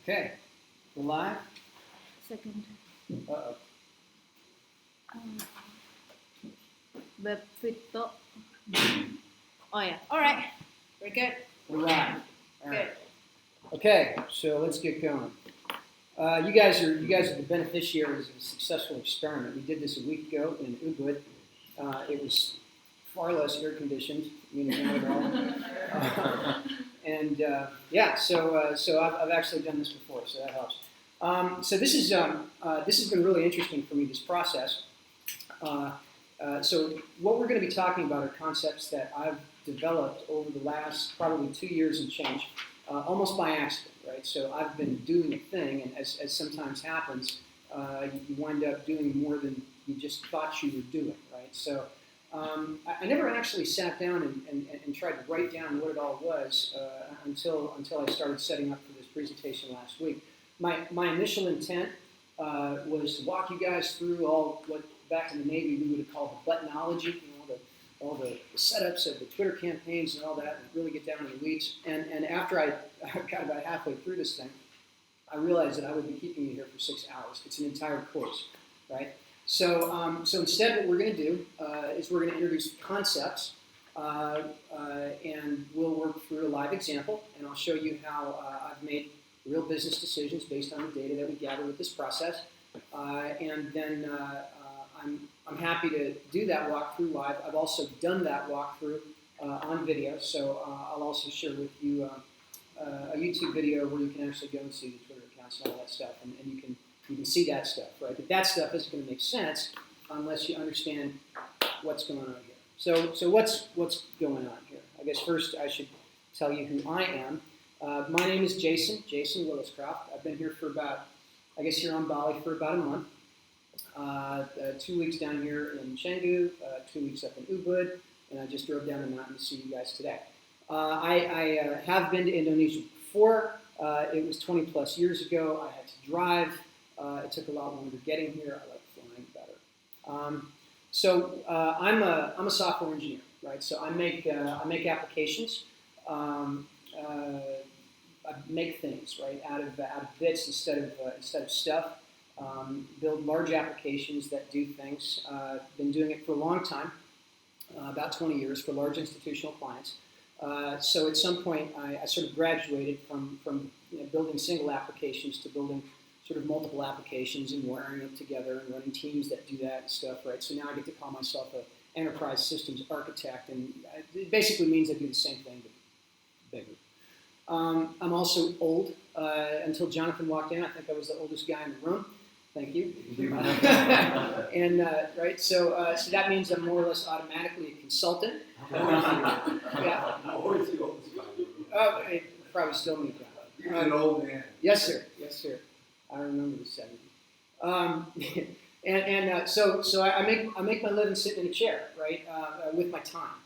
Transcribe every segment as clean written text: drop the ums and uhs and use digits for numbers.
Okay, we're live. Second. Uh-oh. Web Fito. Oh yeah. All right. We're good. We're live. All right. Good. Okay, so let's get going. You guys are the beneficiaries of a successful experiment. We did this a week ago in Ubud. It was far less air conditioned, meaning not at all. So I've actually done this before, so that helps. So this has been really interesting for me, this process. So what we're going to be talking about are concepts that I've developed over the last probably 2 years and change, almost by accident, right? So I've been doing a thing, and as sometimes happens, you wind up doing more than you just thought you were doing, right? So I never actually sat down and tried to write down what it all was until I started setting up for this presentation last week. My initial intent was to walk you guys through all what back in the Navy we would have called the buttonology, all the setups of the Twitter campaigns and all that, and really get down in the weeds. And after I got about halfway through this thing, I realized that I would be keeping you here for 6 hours. It's an entire course, right? So instead, what we're going to do is we're going to introduce concepts, and we'll work through a live example, and I'll show you how I've made real business decisions based on the data that we gather with this process, and then I'm happy to do that walkthrough live. I've also done that walkthrough on video, so I'll also share with you a YouTube video where you can actually go and see the Twitter accounts and all that stuff, and you can see that stuff, right? But that stuff isn't going to make sense unless you understand what's going on here. So what's going on here? I guess first I should tell you who I am. My name is Jason Williscroft. I've been here for here on Bali for about a month. 2 weeks down here in Canggu, 2 weeks up in Ubud, and I just drove down the mountain to see you guys today. I have been to Indonesia before. It was 20 plus years ago. I had to drive. It took a lot longer getting here. I like flying better. I'm a software engineer, right? So I make applications. I make things, right, out of bits instead of stuff. Build large applications that do things. Been doing it for a long time, about 20 years for large institutional clients. So at some point, I sort of graduated from building single applications to building sort of multiple applications and wiring them together and running teams that do that and stuff, right? So now I get to call myself an enterprise systems architect, and it basically means I do the same thing, but bigger. I'm also old. Until Jonathan walked in, I think I was the oldest guy in the room. Thank you. Right, so that means I'm more or less automatically a consultant. Yeah. Always the oldest guy. Oh, probably still me. You're an old man. Yes, sir. I remember the 70s. So I make my living sitting in a chair, right, with my time.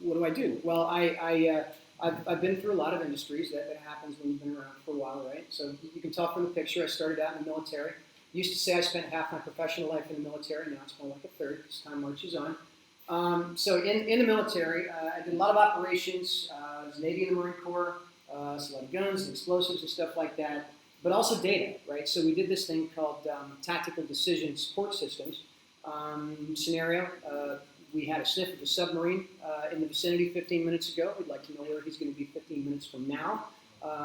What do I do? Well, I've been through a lot of industries. That happens when you've been around for a while, right? So you can tell from the picture, I started out in the military. Used to say I spent half my professional life in the military. Now it's more like a third because time marches on. So in the military, I did a lot of operations. I was Navy and the Marine Corps. So a lot of guns and explosives and stuff like that. But also data, right? So we did this thing called tactical decision support systems. Scenario. We had a sniff of a submarine in the vicinity 15 minutes ago. We'd like to know where he's going to be 15 minutes from now,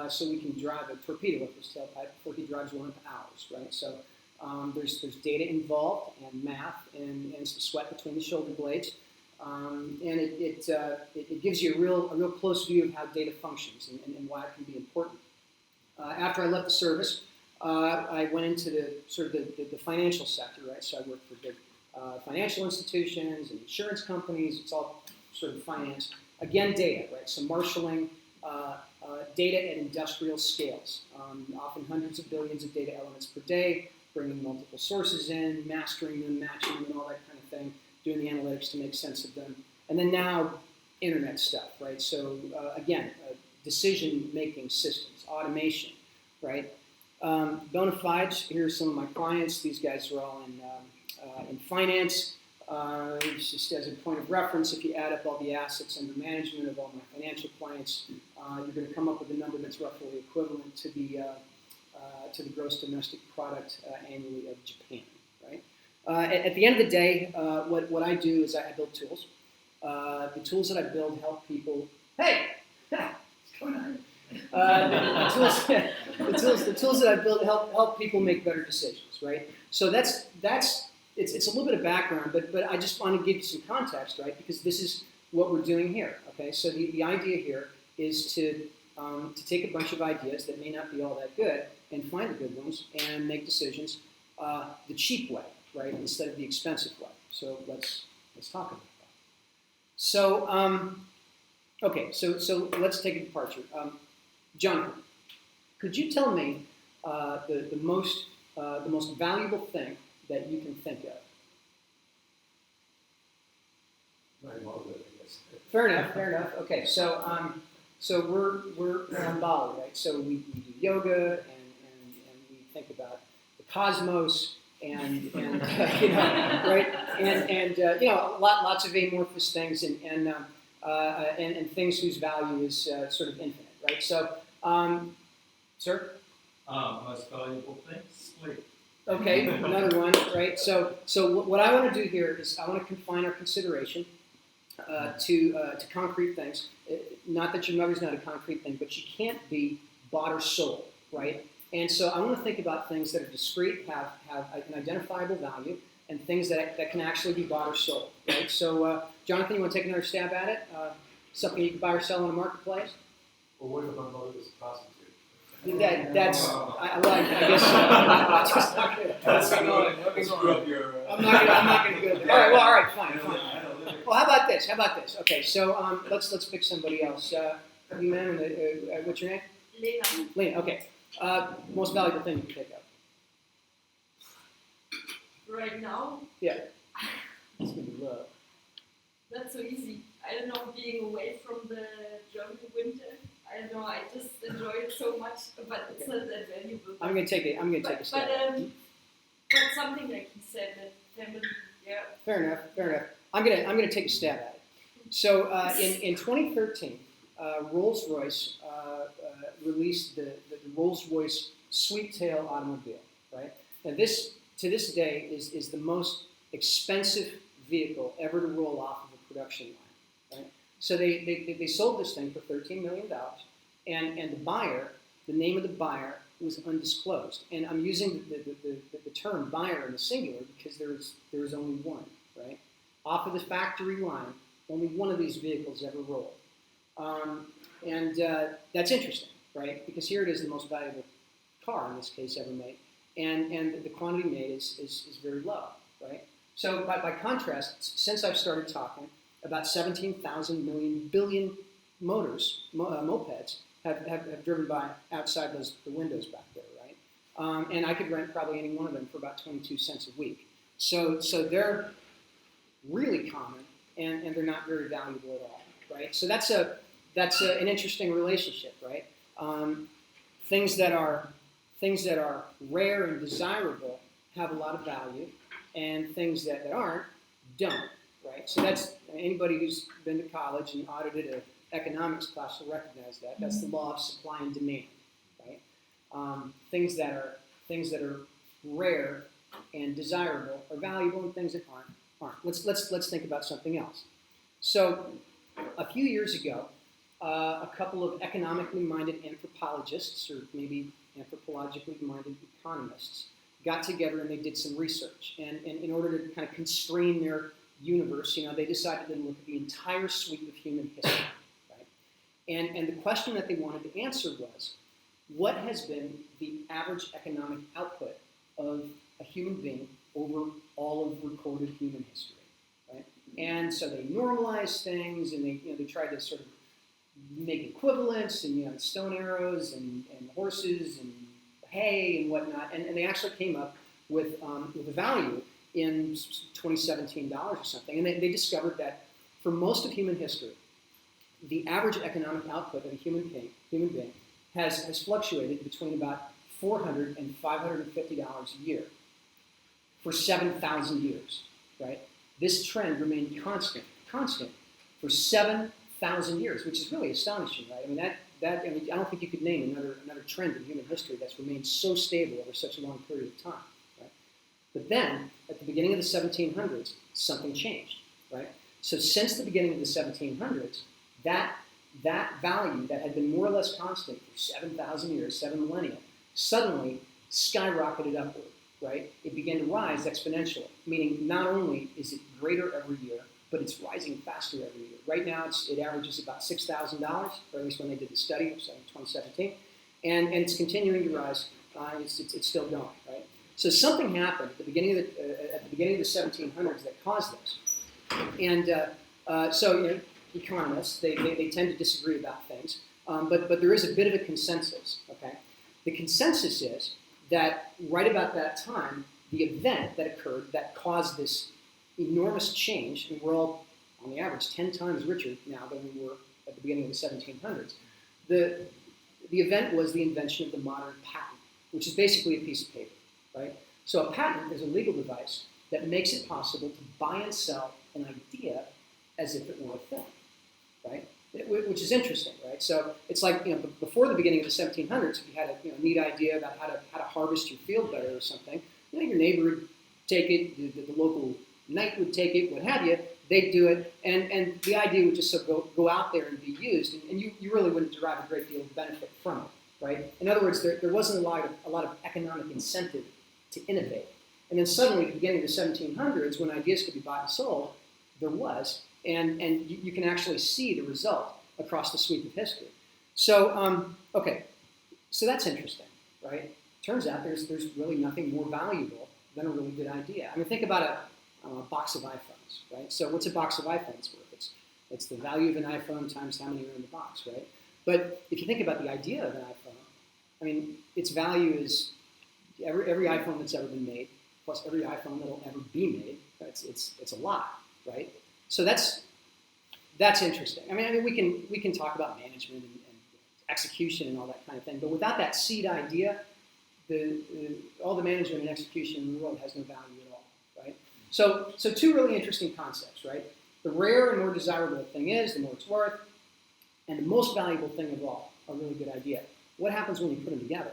so we can drive a torpedo up his tailpipe before he drives one up ours, right? So there's data involved and math and some sweat between the shoulder blades, and it gives you a real close view of how data functions and why it can be important. After I left the service, I went into the financial sector, right? So I worked for big financial institutions and insurance companies. It's all sort of finance. Again, data, right? So marshaling data at industrial scales, often hundreds of billions of data elements per day, bringing multiple sources in, mastering them, matching them, and all that kind of thing, doing the analytics to make sense of them. And then now, internet stuff, right? So again, decision-making systems, automation, right? Bona fides, here are some of my clients. These guys are all in finance. Just as a point of reference, if you add up all the assets under management of all my financial clients, you're going to come up with a number that's roughly equivalent to the gross domestic product annually of Japan. Right? At the end of the day, what I do is I build tools. The tools that I build help people. Hey, what's going on? The tools that I build help people make better decisions. Right? So that's. It's a little bit of background, but I just want to give you some context, right? Because this is what we're doing here, okay? So the idea here is to take a bunch of ideas that may not be all that good and find the good ones and make decisions the cheap way, right? Instead of the expensive way. So let's talk about that. So okay, so let's take a departure. Jonathan, could you tell me the most valuable thing that you can think of? My wallet, I guess. Fair enough. Okay, so we're on Bali, right? So we do yoga and we think about the cosmos and you know, right? And you know, lots of amorphous things and things whose value is sort of infinite, right? So, sir. Most valuable thing, sleep. Okay, another one, right? So what I want to do here is I want to confine our consideration to concrete things. Not that your mother's not a concrete thing, but she can't be bought or sold, right? And so I want to think about things that are discrete, have an identifiable value, and things that can actually be bought or sold, right? So Jonathan, you want to take another stab at it? Something you can buy or sell in a marketplace? Well, what if my mother was a prostitute? That's I guess just not good. Let's I'm screw up your. not going to go there. All right, fine. Well, how about this? Okay, so let's pick somebody else. You man, what's your name? Lena. Lena. Okay. Most valuable thing you can pick up. Right now, Yeah. It's gonna be love. not so easy. I don't know, being away from the German winter. I don't know, I just enjoy it so much, but it's not that valuable. I'm gonna take a stab. But something like you said, that family, yeah. Fair enough. I'm gonna take a stab at it. So in 2013, Rolls-Royce released the Rolls-Royce Sweet-Tail automobile. Right, and this to this day is the most expensive vehicle ever to roll off of a production line. Right, so they sold this thing for $13 million, and the name of the buyer was undisclosed. And I'm using the term buyer in the singular because there is only one. Right, off of the factory line, only one of these vehicles ever rolled. And that's interesting, right? Because here it is, the most valuable car in this case ever made, and the quantity made is very low, right? So by contrast, since I've started talking, about 17,000 billion mopeds have driven by outside the windows back there, right? And I could rent probably any one of them for about 22 cents a week. So they're really common, and they're not very valuable at all, right? So that's an interesting relationship, right? Things that are rare and desirable have a lot of value, and things that aren't don't, right? So that's anybody who's been to college and audited an economics class will recognize that. That's the law of supply and demand, right? Things that are rare and desirable are valuable, and things that aren't. Let's think about something else. So a few years ago, a couple of economically minded anthropologists, or maybe anthropologically minded economists, got together and they did some research. And in order to kind of constrain their universe, they decided to look at the entire sweep of human history. Right? And the question that they wanted to answer was, what has been the average economic output of a human being over all of recorded human history? Right? And so they normalized things, and they tried to sort of make equivalents, and stone arrows and horses and hay and whatnot, and they actually came up with a value in $2017 or something, and they discovered that for most of human history, the average economic output of a human being has fluctuated between about $400 and $550 a year for 7,000 years, right? this trend remained constant for 7,000 years, which is really astonishing, right? I mean, I don't think you could name another trend in human history that's remained so stable over such a long period of time, right? But then, at the beginning of the 1700s, something changed, right? So since the beginning of the 1700s, that value that had been more or less constant for 7,000 years, 7 millennia, suddenly skyrocketed upward, right? It began to rise exponentially, meaning not only is it greater every year, but it's rising faster every year. Right now, it averages about $6,000, or at least when they did the study, it was in 2017, and it's continuing to rise. It's still going, right? So something happened at the beginning of the 1700s that caused this, and so economists they tend to disagree about things, but there is a bit of a consensus. Okay, the consensus is that right about that time, the event that occurred that caused this enormous change, and we're all, on the average, 10 times richer now than we were at the beginning of the 1700s. The event was the invention of the modern patent, which is basically a piece of paper, right? So a patent is a legal device that makes it possible to buy and sell an idea as if it were a thing, right? Which is interesting, right? So it's like, before the beginning of the 1700s, if you had a neat idea about how to harvest your field better or something, your neighbor would take it, the local knight would take it, what have you, they'd do it, and the idea would just sort of go out there and be used, and you really wouldn't derive a great deal of benefit from it, right? In other words, there wasn't a lot of economic incentive to innovate. And then suddenly, at the beginning of the 1700s, when ideas could be bought and sold, there was, and you can actually see the result across the sweep of history. So, okay, so that's interesting, right? Turns out there's really nothing more valuable than a really good idea. I mean, think about a box of iPhones, right? So what's a box of iPhones worth? It's the value of an iPhone times how many are in the box, right? But if you think about the idea of an iPhone, I mean, its value is every iPhone that's ever been made, plus every iPhone that'll ever be made. It's a lot, right? So that's interesting. I mean, we can talk about management and execution and all that kind of thing, but without that seed idea, all the management and execution in the world has no value at all, right? So two really interesting concepts, right? The rare and more desirable a thing is, the more it's worth, and the most valuable thing of all, a really good idea. What happens when you put them together?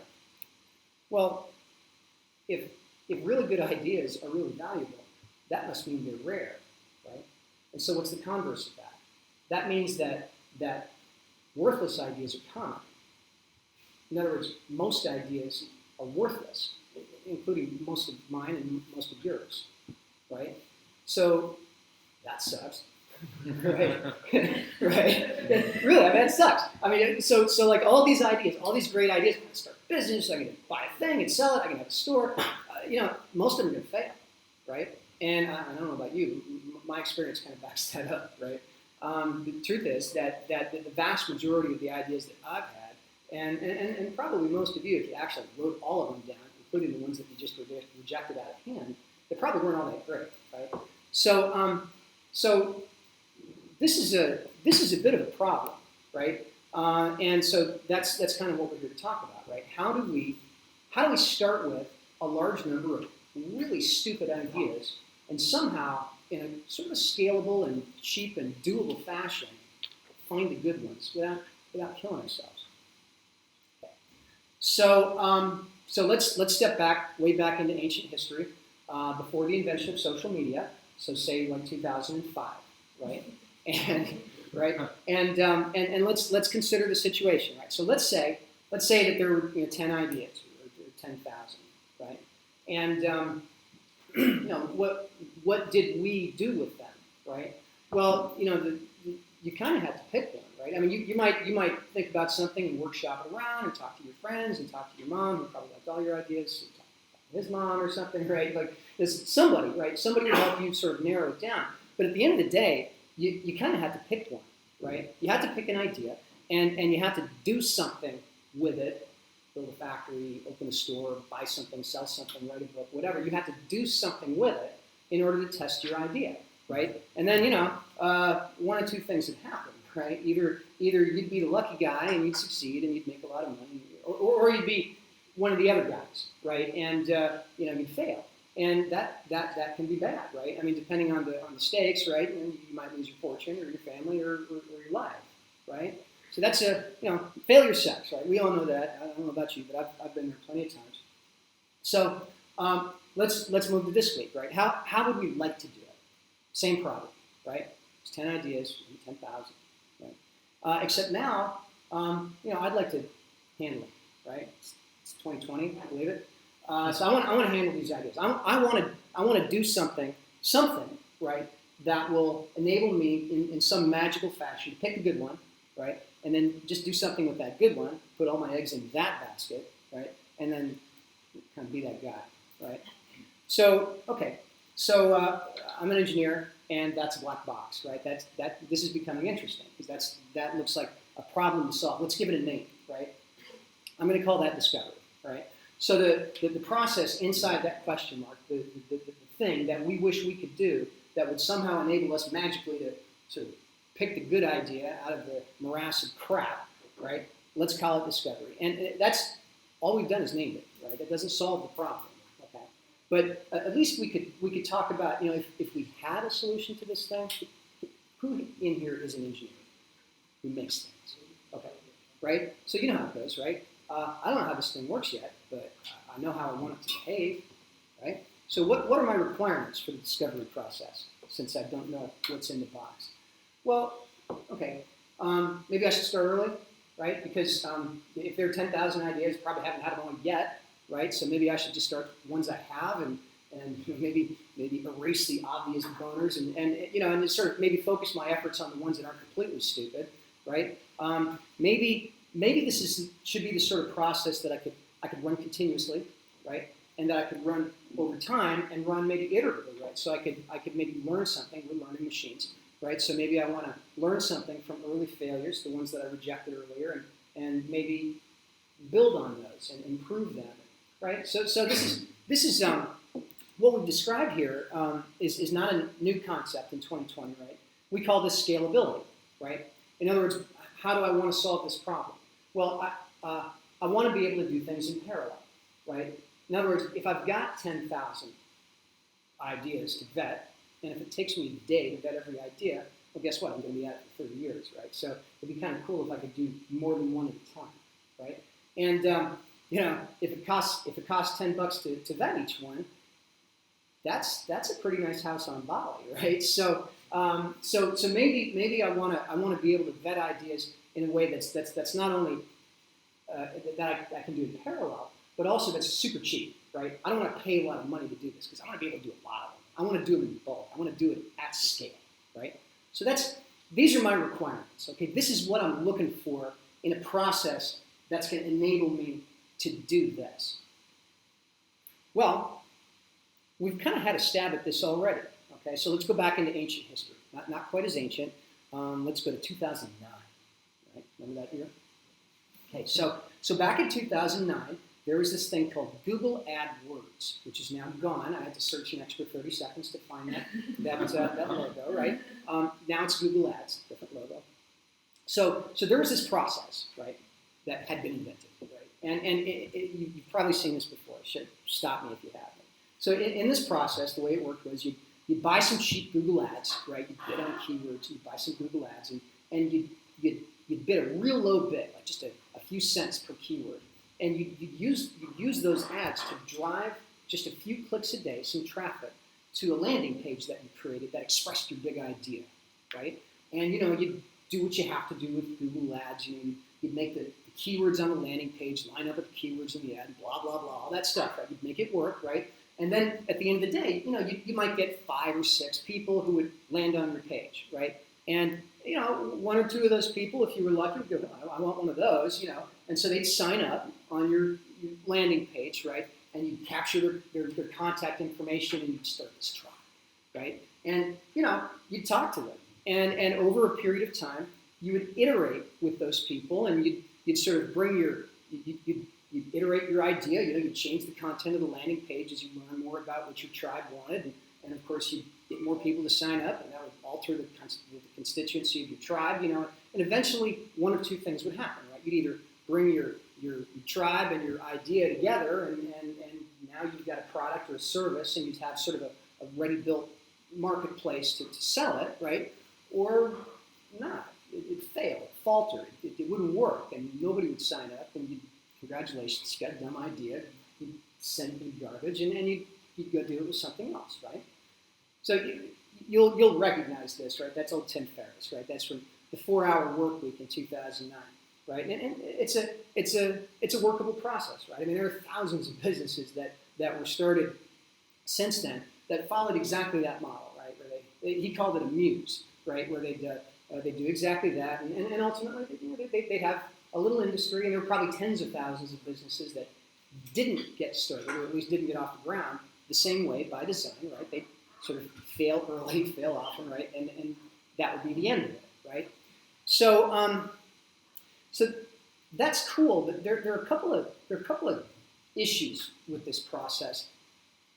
Well, if really good ideas are really valuable, that must mean they're rare, right? And so what's the converse of that? That means that worthless ideas are common. In other words, most ideas are worthless, including most of mine and most of yours, right? So that sucks, right? Right? Really, I mean, it sucks. I mean, so like all these ideas, all these great ideas, I can start a business, I can buy a thing and sell it, I can have a store. Most of them are going to fail, right? And I don't know about you, my experience kind of backs that up, right? The truth is that the vast majority of the ideas that I've had, and probably most of you, if you actually wrote all of them down, including the ones that you just rejected out of hand, they probably weren't all that great, right? So this is a bit of a problem, right? And so that's kind of what we're here to talk about, right? How do we start with a large number of really stupid ideas and somehow, in a sort of scalable and cheap and doable fashion, find the good ones without killing ourselves? Okay. So let's step back, way back into ancient history, before the invention of social media. So say like 2005, right? And let's consider the situation, right? So let's say that there were 10 ideas or 10,000, right? And what did we do with them, right? Well, you kind of have to pick one, right? I mean, you might think about something and workshop it around and talk to your friends and talk to your mom who probably liked all your ideas, talk to his mom or something, right? Like there's somebody, right? Somebody will help you sort of narrow it down. But at the end of the day, you kind of have to pick one, right? You have to pick an idea and you have to do something with it. Build a factory, open a store, buy something, sell something, write a book, whatever. You have to do something with it in order to test your idea, right? And then, one or two things would happen, right? Either you'd be the lucky guy and you'd succeed and you'd make a lot of money, or you'd be one of the other guys, right? And, you'd fail. And that can be bad, right? I mean, depending on the stakes, right? And you might lose your fortune or your family or your life, right? So that's failure sucks, right? We all know that. I don't know about you, but I've been there plenty of times. So let's move to this week, right? How would we like to do it? Same problem, right? It's 10 ideas, 10,000, right? Except now, I'd like to handle it, right? It's 2020, I believe it. So I want to handle these ideas. I want to do something, right, that will enable me in some magical fashion to pick a good one, right, and then just do something with that good one, put all my eggs in that basket, right, and then kind of be that guy, right. So I'm an engineer, and that's a black box, right. This is becoming interesting because that looks like a problem to solve. Let's give it a name, right. I'm going to call that discovery, right. So the process inside that question mark, the thing that we wish we could do that would somehow enable us magically to sort of pick the good idea out of the morass of crap, right? Let's call it discovery. And that's all we've done is named it, right? That doesn't solve the problem, okay? But at least we could talk about, if we had a solution to this thing, who in here is an engineer who makes things, okay? Right? So you know how it goes, right? I don't know how this thing works yet, but I know how I want it to behave, right? So what are my requirements for the discovery process, since I don't know what's in the box? Well, okay, maybe I should start early, right? Because if there are 10,000 ideas, probably haven't had one yet, right? So maybe I should just start with ones I have and maybe erase the obvious boners and sort of maybe focus my efforts on the ones that aren't completely stupid, right? Maybe this should be the sort of process that I could run continuously, right? And that I could run over time and run maybe iteratively, right? So I could maybe learn something with learning machines, right? So maybe I want to learn something from early failures, the ones that I rejected earlier, and maybe build on those and improve them, right? So this is what we've described here is not a new concept in 2020, right? We call this scalability, right? In other words, how do I want to solve this problem? Well, I want to be able to do things in parallel, right? In other words, if I've got 10,000 ideas to vet, and if it takes me a day to vet every idea, well, guess what? I'm going to be at it for 30 years, right? So it'd be kind of cool if I could do more than one at a time, right? And if it costs $10 to vet each one, that's a pretty nice house on Bali, right? So maybe I want to be able to vet ideas in a way that's not only that I can do in parallel, but also that's super cheap, right? I don't want to pay a lot of money to do this because I want to be able to do a lot of them. I want to do them in bulk. I want to do it at scale, right? So these are my requirements, okay? This is what I'm looking for in a process that's going to enable me to do this. Well, we've kind of had a stab at this already, okay? So let's go back into ancient history. Not quite as ancient. Let's go to 2009, right? Remember that year? Okay, so back in 2009, there was this thing called Google AdWords, which is now gone. I had to search an extra 30 seconds to find that logo, right? Now it's Google Ads, different logo. So there was this process, right, that had been invented, right? And you've probably seen this before. Should stop me if you haven't. So in this process, the way it worked was you'd buy some cheap Google Ads, right? You'd bid on keywords, you'd buy some Google Ads, and you'd bid a real low bid, like just a few cents per keyword. And you'd use those ads to drive just a few clicks a day, some traffic, to a landing page that you created that expressed your big idea, right? And you'd do what you have to do with Google Ads. You'd make the keywords on the landing page line up with the keywords in the ad, blah blah blah, all that stuff, right? You'd make it work, right? And then at the end of the day, you might get 5 or 6 people who would land on your page, right? And 1 or 2 of those people, if you were lucky, would go, I want one of those, and so they'd sign up on your landing page, right? And you'd capture their contact information and you'd start this trial, right? And you'd talk to them, and over a period of time, you would iterate with those people, and you'd sort of bring you'd iterate your idea. You'd change the content of the landing page as you learn more about what your tribe wanted, and of course you'd get more people to sign up, and that would alter the constituency of your tribe, and eventually 1 or 2 things would happen, right? You'd either bring your tribe and your idea together, and now you've got a product or a service, and you'd have sort of a ready-built marketplace to sell it, right? Or not. It failed, it faltered, it wouldn't work, and nobody would sign up, and you'd, congratulations, you got a dumb idea, you'd send me garbage, and you'd go do it with something else, right? So you'll recognize this, right? That's old Tim Ferriss, right? That's from the 4-Hour Work Week in 2009, right? And it's a workable process, right? I mean, there are thousands of businesses that were started since then that followed exactly that model, right? Where he called it a muse, right? Where they do exactly that, and ultimately they'd have a little industry, and there were probably tens of thousands of businesses that didn't get started, or at least didn't get off the ground the same way by design, right? They sort of fail early, fail often, right? And that would be the end of it, right? So so that's cool, but there are a couple of issues with this process,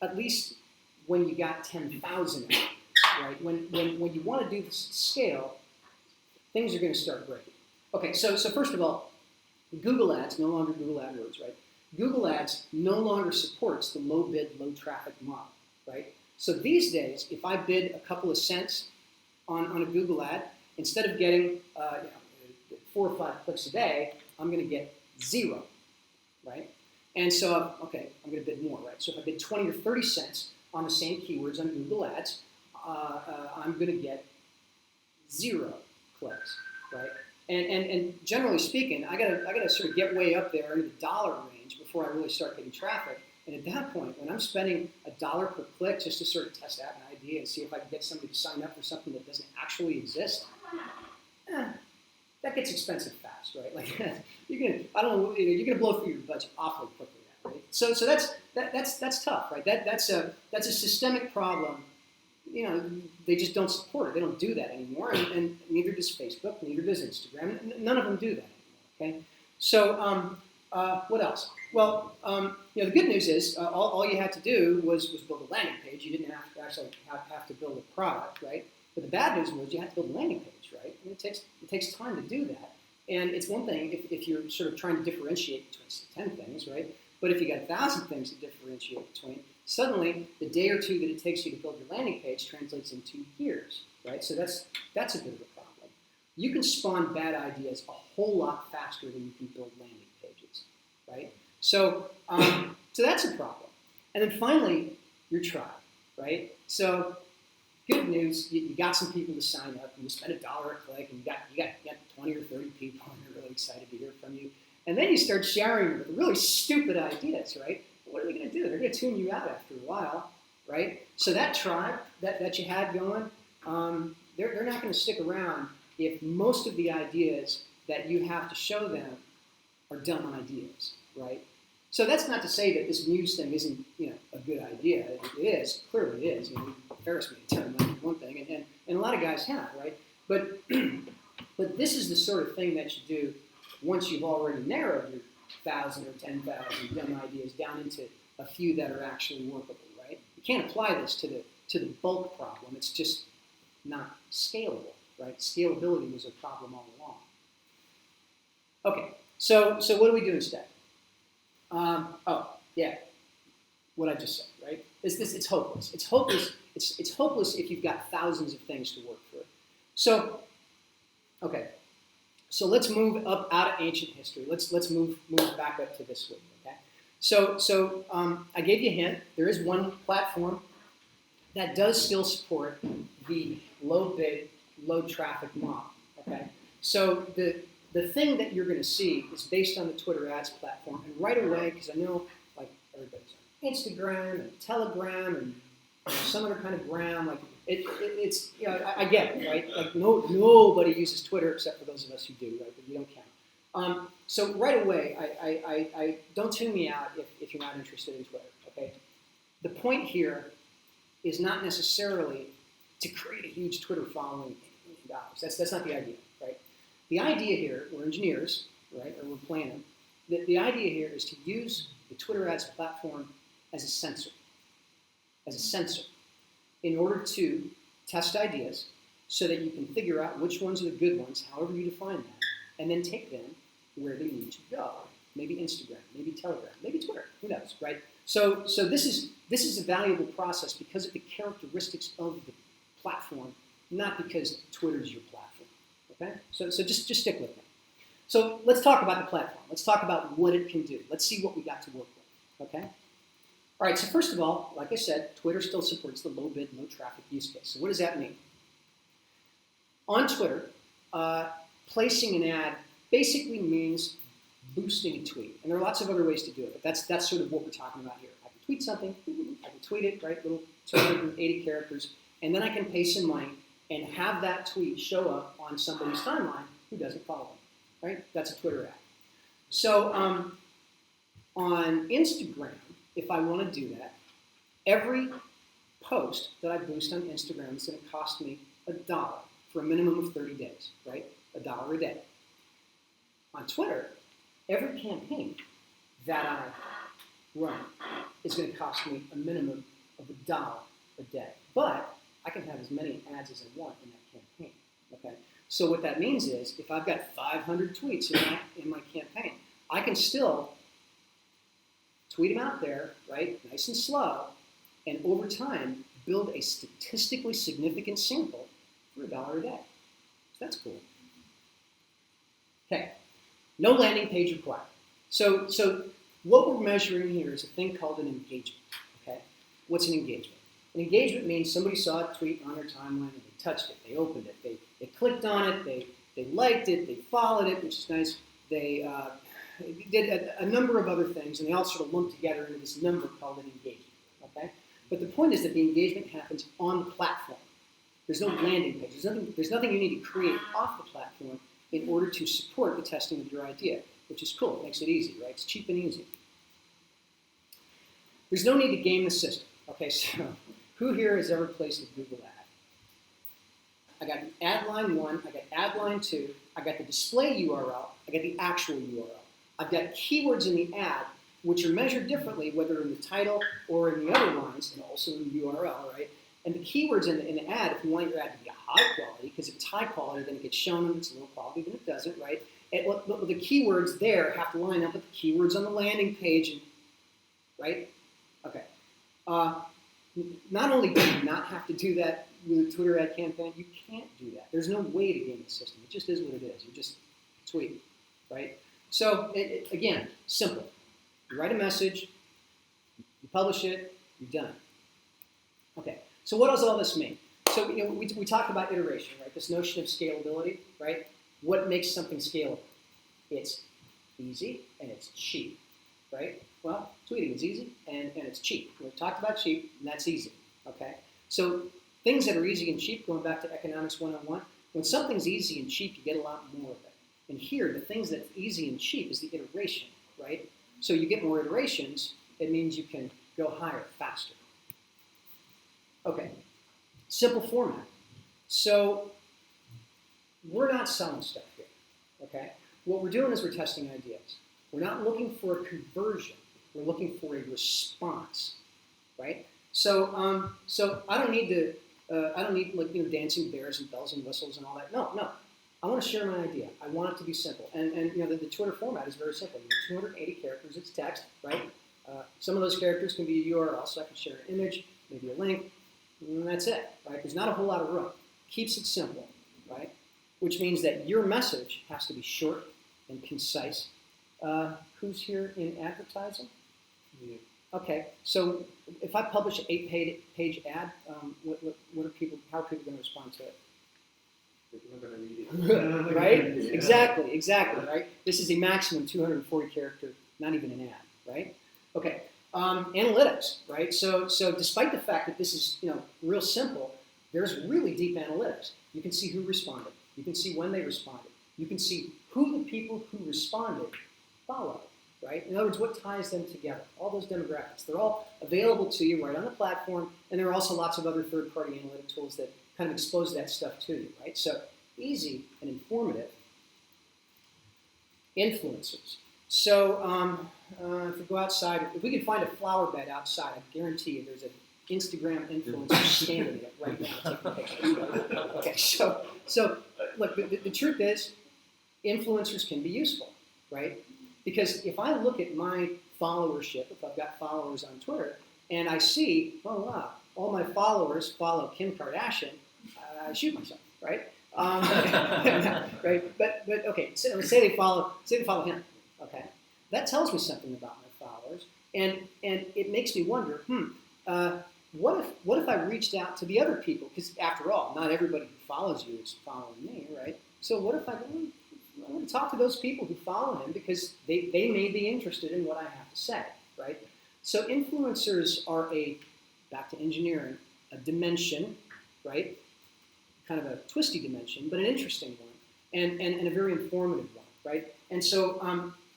at least when you got 10,000 out, right? When you want to do this at scale, things are going to start breaking. Okay, so first of all, Google Ads, no longer Google AdWords, right? Google Ads no longer supports the low bid, low traffic model, right? So these days, if I bid a couple of cents on a Google ad, instead of getting 4 or 5 clicks a day, I'm going to get 0, right? And so, okay, I'm going to bid more, right? So if I bid 20 or 30 cents on the same keywords on Google Ads, I'm going to get 0 clicks, right? And generally speaking, I gotta sort of get way up there into the dollar range before I really start getting traffic. And at that point, when I'm spending $1 per click just to sort of test out an idea and see if I can get somebody to sign up for something that doesn't actually exist, that gets expensive fast, right? Like you're gonna blow through your budget awfully quickly, right? So that's tough, right? That's a systemic problem. You know, they just don't support it. They don't do that anymore, and neither does Facebook, neither does Instagram. None of them do that anymore. Okay, so what else? Well, the good news is all you had to do was build a landing page. You didn't have to actually have to build a product, right? But the bad news was you had to build a landing page, right? And it takes time to do that. And it's one thing if you're sort of trying to differentiate between 10 things, right? But if you got 1,000 things to differentiate between, suddenly the day or two that it takes you to build your landing page translates into years, right? So that's a bit of a problem. You can spawn bad ideas a whole lot faster than you can build landing pages, right? So that's a problem. And then finally, your tribe, right? So good news, you got some people to sign up, and you spend $1 a click, and you got 20 or 30 people, and they're really excited to hear from you. And then you start sharing with really stupid ideas, right? What are they going to do? They're going to tune you out after a while, right? So that tribe that you had going, they're not going to stick around if most of the ideas that you have to show them are dumb ideas, right? So that's not to say that this news thing isn't, a good idea. It is, clearly it is. Ferris made a ton of money for one thing, and a lot of guys have, right? But this is the sort of thing that you do once you've already narrowed your 1,000 or 10,000 dumb ideas down into a few that are actually workable, right? You can't apply this to the bulk problem. It's just not scalable, right? Scalability was a problem all along. Okay, so what do we do instead? What I just said, right? It's hopeless. It's hopeless. It's hopeless if you've got thousands of things to work through. So, okay. So let's move up out of ancient history. Let's move back up to this week. Okay. So I gave you a hint. There is one platform that does still support the low bid, low traffic model. Okay. So the thing that you're going to see is based on the Twitter ads platform, and right away, because I know like everybody's on Instagram and Telegram and some other kind of gram, like it's I get it, right? Like nobody uses Twitter except for those of us who do, right? But you don't count. So right away, I don't tune me out if you're not interested in Twitter. Okay. The point here is not necessarily to create a huge Twitter following. That's not the idea, right? The idea here, we're engineers, right? Or we're planning. The idea here is to use the Twitter ads platform as a sensor. In order to test ideas so that you can figure out which ones are the good ones, however you define that, and then take them where they need to go. Maybe Instagram, maybe Telegram, maybe Twitter, who knows, right? So this is a valuable process because of the characteristics of the platform, not because Twitter's your platform. Okay? So just stick with me. So let's talk about the platform. Let's talk about what it can do. Let's see what we got to work with. Okay? All right, so first of all, like I said, Twitter still supports the low bid, low traffic use case. So what does that mean? On Twitter, placing an ad basically means boosting a tweet. And there are lots of other ways to do it, but that's sort of what we're talking about here. I can tweet something, I can tweet it, right, little 280 characters, and then I can pay some money and have that tweet show up on somebody's timeline who doesn't follow me, right? That's a Twitter ad. So on Instagram, if I want to do that, every post that I boost on Instagram is going to cost me $1 for a minimum of 30 days, right? $1 a day. On Twitter, every campaign that I run is going to cost me a minimum of $1 a day. But I can have as many ads as I want in that campaign, okay? So what that means is if I've got 500 tweets in my campaign, I can still tweet them out there, right, nice and slow, and over time build a statistically significant sample for $1 a day. So that's cool. Okay, no landing page required. So what we're measuring here is a thing called an engagement. Okay, what's an engagement? An engagement means somebody saw a tweet on their timeline and they touched it, they opened it, they clicked on it, they liked it, they followed it, which is nice. They did a number of other things, and they all sort of lumped together into this number called an engagement. Okay, but the point is that the engagement happens on the platform. There's no landing page. There's nothing you need to create off the platform in order to support the testing of your idea, which is cool. It makes it easy, right? It's cheap and easy. There's no need to game the system. Okay, so who here has ever placed a Google ad? I got ad line 1, I got ad line 2, I got the display URL, I got the actual URL. I've got keywords in the ad, which are measured differently, whether in the title or in the other lines, and also in the URL, right? And the keywords in the ad, if you want your ad to be high quality, because if it's high quality, then it gets shown. If it's low quality, then it doesn't, right? And the keywords there have to line up with the keywords on the landing page, right? Okay. Not only do you not have to do that with a Twitter ad campaign, you can't do that. There's no way to game the system. It just is what it is. You just tweet, right? So, again, simple. You write a message, you publish it, you're done. Okay, so what does all this mean? So, we talked about iteration, right? This notion of scalability, right? What makes something scalable? It's easy and it's cheap, right? Well, tweeting is easy and it's cheap. We've talked about cheap, and that's easy, okay? So things that are easy and cheap, going back to economics 101, when something's easy and cheap, you get a lot more of it. And here, the things that's easy and cheap is the iteration, right? So you get more iterations, it means you can go higher, faster. Okay, simple format. So we're not selling stuff here, okay? What we're doing is we're testing ideas. We're not looking for a conversion. We're looking for a response, right? So I don't need like dancing bears and bells and whistles and all that. No. I want to share my idea. I want it to be simple. And the Twitter format is very simple. 280 characters. It's text, right? Some of those characters can be a URL, so I can share an image, maybe a link, and that's it, right? There's not a whole lot of room. Keeps it simple, right? Which means that your message has to be short and concise. Who's here in advertising? Yeah. Okay, so if I publish an 8-page ad, what are people? How are people going to respond to it? They're not going to read it. Right? Exactly. Right. This is a maximum 240 character, not even an ad. Right? Okay. Analytics. Right. So despite the fact that this is real simple, there's really deep analytics. You can see who responded. You can see when they responded. You can see who the people who responded follow. Right? In other words, what ties them together? All those demographics. They're all available to you right on the platform, and there are also lots of other third-party analytic tools that kind of expose that stuff to you. Right? So easy and informative. Influencers. So if we go outside, if we can find a flower bed outside, I guarantee you there's an Instagram influencer standing in it right now taking pictures. Right? Okay, so look, the truth is, influencers can be useful, right? Because if I look at my followership, if I've got followers on Twitter, and I see, oh wow, all my followers follow Kim Kardashian, I shoot myself, right? Right? But okay, say they follow him, okay? That tells me something about my followers, and it makes me wonder, what if I reached out to the other people? Because after all, not everybody who follows you is following me, right? So what if I want to talk to those people who follow him because they may be interested in what I have to say, right? So influencers are back to engineering, a dimension, right? Kind of a twisty dimension, but an interesting one, and a very informative one, right? And so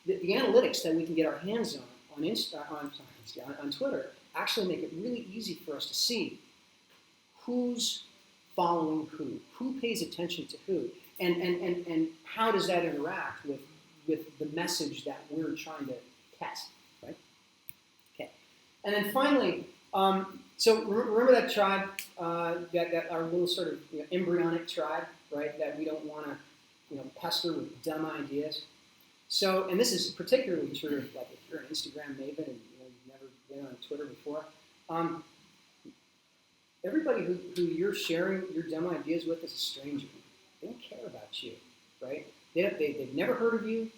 the analytics that we can get our hands on Twitter actually make it really easy for us to see who's following who pays attention to who, and how does that interact with the message that we're trying to test, right? Okay, and then finally, so remember that tribe, that our little sort of embryonic tribe, right? That we don't want to pester with dumb ideas. So, and this is particularly true if, like, if you're an Instagram maven and you've never been on Twitter before. Everybody who you're sharing your dumb ideas with is a stranger. They don't care about you, right? They've never heard of you.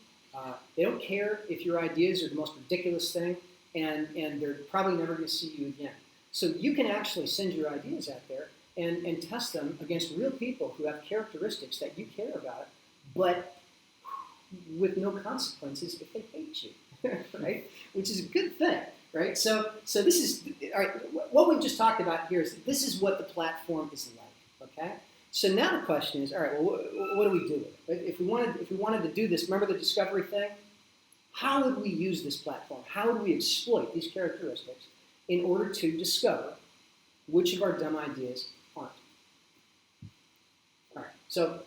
They don't care if your ideas are the most ridiculous thing, and they're probably never going to see you again. So you can actually send your ideas out there and test them against real people who have characteristics that you care about, but with no consequences if they hate you, right? Which is a good thing, right? So this is, all right, what we've just talked about here is this is what the platform is like, okay? So now the question is, all right, well, what do we do with it? If we wanted to do this, remember the discovery thing? How would we use this platform? How would we exploit these characteristics in order to discover which of our dumb ideas aren't? All right, so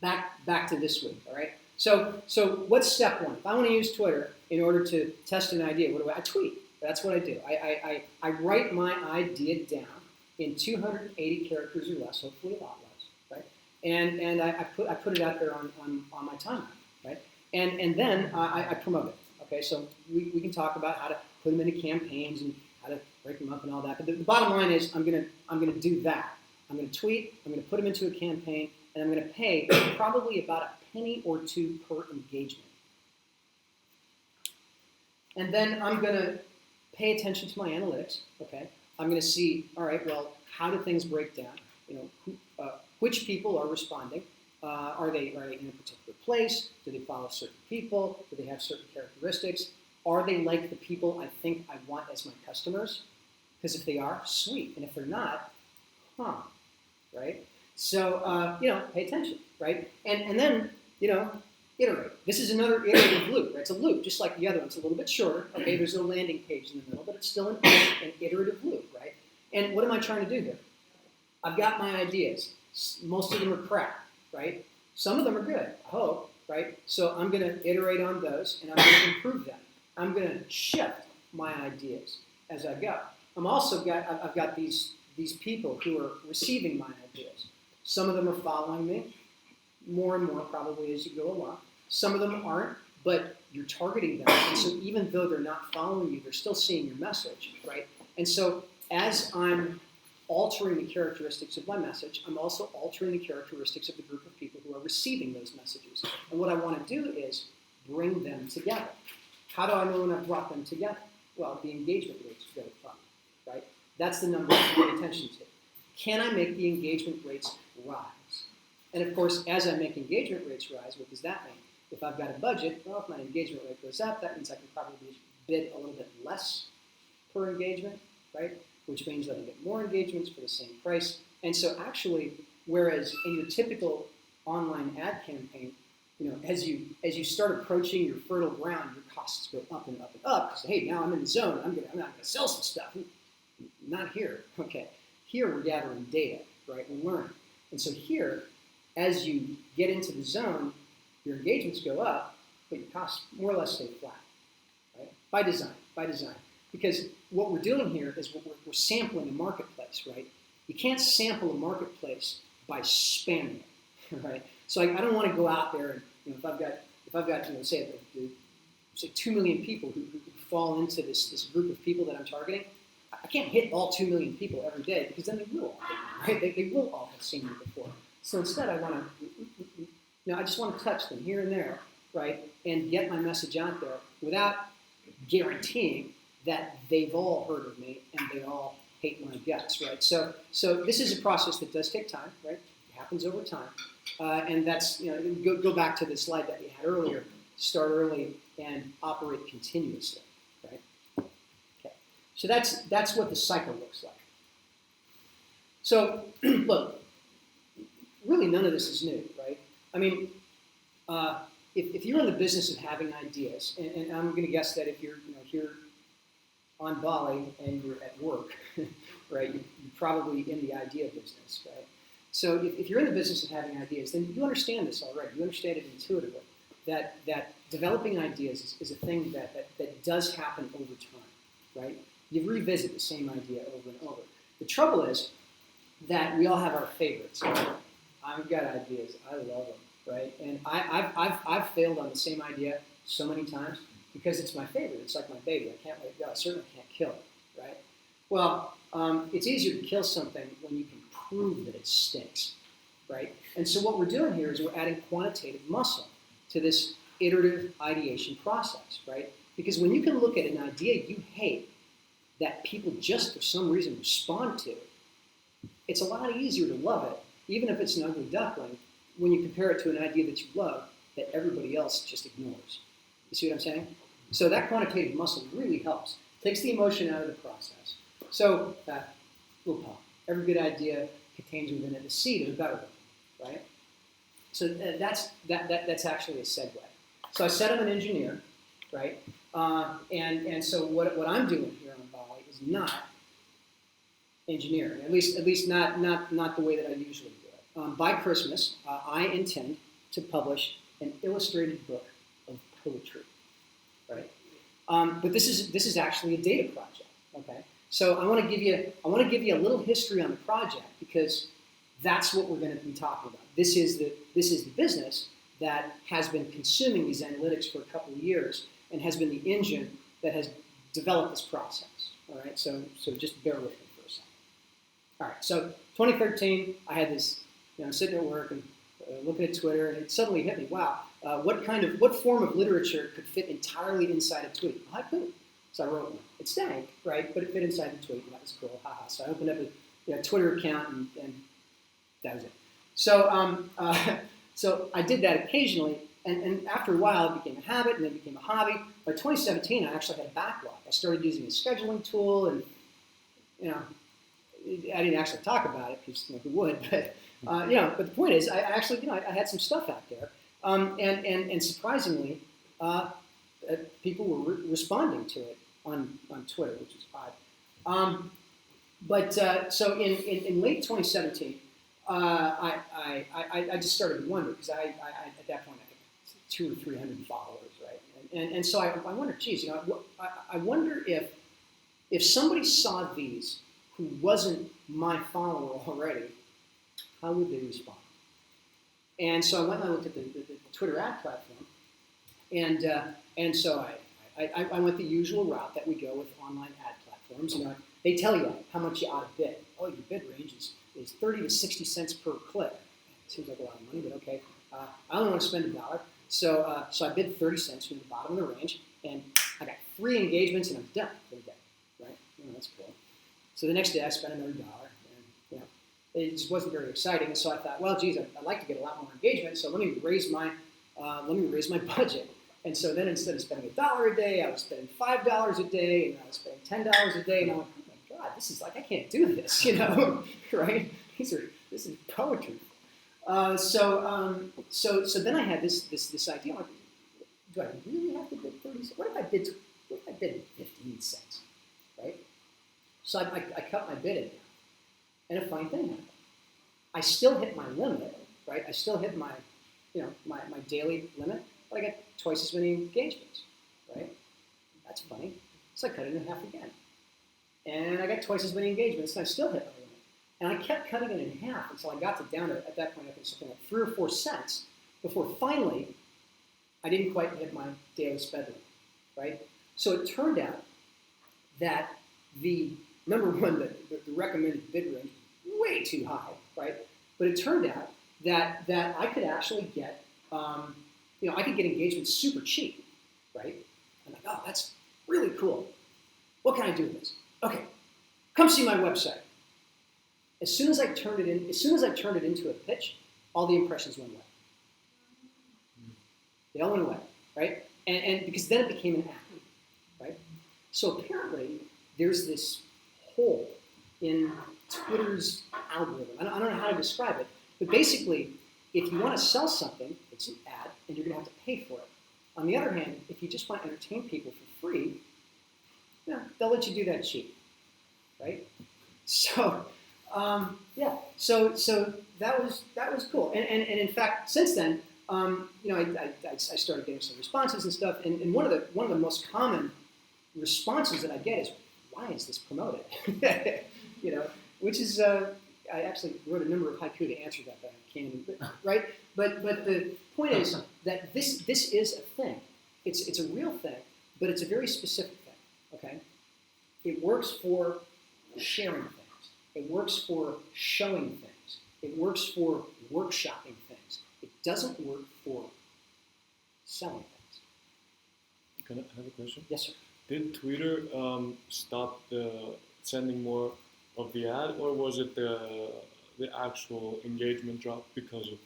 back to this week, all right? So what's step one? If I want to use Twitter in order to test an idea, what do I tweet? That's what I do. I write my idea down in 280 characters or less, hopefully a lot less, right? And I put it out there on my timeline, right? And then I promote it. Okay, so we can talk about how to put them into campaigns and how to break them up and all that. But the bottom line is I'm gonna do that. I'm gonna tweet. I'm gonna put them into a campaign, and I'm gonna pay probably about a penny or two per engagement. And then I'm gonna pay attention to my analytics. Okay, I'm gonna see. All right, well, how do things break down? Which people are responding? Are they in a particular place? Do they follow certain people? Do they have certain characteristics? Are they like the people I think I want as my customers? Because if they are, sweet. And if they're not, right? So, pay attention, right? And then, iterate. This is another iterative loop, right? It's a loop, just like the other one. It's a little bit shorter. Okay, there's no landing page in the middle, but it's still an iterative loop, right? And what am I trying to do here? I've got my ideas. Most of them are crap, right? Some of them are good, I hope, right? So I'm going to iterate on those, and I'm going to improve them. I'm going to shift my ideas as I go. I've got these people who are receiving my ideas. Some of them are following me, more and more probably as you go along. Some of them aren't, but you're targeting them. And so even though they're not following you, they're still seeing your message, right? And so as I'm altering the characteristics of my message, I'm also altering the characteristics of the group of people who are receiving those messages. And what I want to do is bring them together. How do I know when I've brought them together? Well, the engagement rates go up, right? That's the number to pay attention to. Can I make the engagement rates rise? And of course, as I make engagement rates rise, what does that mean? If I've got a budget, well, if my engagement rate goes up, that means I can probably bid a little bit less per engagement, right? Which means that I get more engagements for the same price. And so actually, whereas in your typical online ad campaign, as you start approaching your fertile ground, your costs go up and up and up. Because hey, now I'm in the zone. I'm not going to sell some stuff. Not here. Okay. Here we're gathering data, right? We're learning. And so here, as you get into the zone, your engagements go up, but your costs more or less stay flat, right? By design. Because what we're doing here is we're sampling a marketplace, right? You can't sample a marketplace by spamming it, right? So I don't want to go out there and if I've got say 2 million people who fall into this group of people that I'm targeting, I can't hit all 2 million people every day because then they will all hit me, right? They will all have seen me before. So instead, I want to, I just want to touch them here and there, right, and get my message out there without guaranteeing that they've all heard of me and they all hate my guts, right? So this is a process that does take time, right? It happens over time, and that's go back to the slide that we had earlier. Start early and operate continuously, right? Okay. So that's what the cycle looks like. So look, really none of this is new, right? I mean, if you're in the business of having ideas, and I'm going to guess that if you're here on Bali and you're at work, right, you're probably in the idea business, right? So if you're in the business of having ideas, then you understand this already. You understand it intuitively, that developing ideas is a thing that does happen over time, right? You revisit the same idea over and over. The trouble is that we all have our favorites. I've got ideas. I love them, right? And I've failed on the same idea so many times because it's my favorite. It's like my baby. I can't let it go. I certainly can't kill it, right? Well, it's easier to kill something when you can prove that it stinks, right? And so what we're doing here is we're adding quantitative muscle to this iterative ideation process, right? Because when you can look at an idea you hate that people just for some reason respond to, it's a lot easier to love it, even if it's an ugly duckling, when you compare it to an idea that you love that everybody else just ignores. You see what I'm saying? So that quantitative muscle really helps. Takes the emotion out of the process. So, little pop. Every good idea contains within it the seed of a better one, right? So that's actually a segue. So I said I'm an engineer, right? And so what I'm doing here on Bali is not engineering, at least not the way that I usually do it. By Christmas, I intend to publish an illustrated book of poetry, right? But this is actually a data project, okay? So I want to give you a little history on the project because that's what we're going to be talking about. This is the business that has been consuming these analytics for a couple of years and has been the engine that has developed this process. All right, so just bear with me for a second. All right, so 2013, I had this. I'm sitting at work and looking at Twitter, and it suddenly hit me. Wow, what form of literature could fit entirely inside a tweet? Well, haiku. So I wrote one. It stank, right? But it fit inside the tweet, and that was cool. Haha. So I opened up a Twitter account, and that was it. So so I did that occasionally, and after a while, it became a habit, and then it became a hobby. By 2017, I actually had a backlog. I started using a scheduling tool, and I didn't actually talk about it because who would? But but the point is, I actually I had some stuff out there, and surprisingly, people were responding to it on Twitter, which is odd. So in late 2017, I just started to wonder because I at that point I think 200 or 300 followers, right? And so I wondered, geez, I wonder if somebody saw these who wasn't my follower already, how would they respond? And so I went and I looked at the Twitter ad platform, and so I went the usual route that we go with online ad platforms. They tell you how much you ought to bid. Oh, your bid range is 30 to 60 cents per click. Seems like a lot of money, but okay. I only want to spend $1, so I bid 30 cents from the bottom of the range, and I got 3 engagements, and I'm done for the day. Right? That's cool. So the next day I spent another $1, and it just wasn't very exciting. And so I thought, well, geez, I'd like to get a lot more engagement, so let me raise my budget. And so then instead of spending $1 a day, I was spending $5 a day, and I was spending $10 a day, and I went, oh my God, this is like I can't do this, right? This is poetry. So then I had this idea. Like, do I really have to bid 30 cents? What if I bid 15 cents, right? So I cut my bid in half, and a funny thing happened. I still hit my limit, right? I still hit my daily limit, but I got twice as many engagements, right? That's funny. So I cut it in half again, and I got twice as many engagements, and I still hit my limit. And I kept cutting it in half until I got down to, at that point, I think something like 3 or 4 cents before finally I didn't quite hit my daily spend limit, right? So it turned out that the number one, the recommended bid range was way too high, right? But it turned out that I could actually get, I could get engagement super cheap, right? I'm like, oh, that's really cool. What can I do with this? Okay, come see my website. As soon as I turned it into a pitch, all the impressions went away. They all went away, right? And because then it became an ad, right? So apparently there's this hole in Twitter's algorithm. I don't know how to describe it, but basically, if you want to sell something, it's an ad, and you're going to have to pay for it. On the other hand, if you just want to entertain people for free, they'll let you do that cheap, right? So, so that was cool. And in fact, since then, I started getting some responses and stuff. And one of the most common responses that I get is, why is this promoted? Which is I actually wrote a number of haiku to answer that, but I can't even, right? But the point is that this is a thing. It's a real thing, but it's a very specific thing. Okay, it works for sharing things. It works for showing things. It works for workshopping things. It doesn't work for selling things. Can I have a question? Yes, sir. Did Twitter stop sending more of the ad, or was it the actual engagement drop because of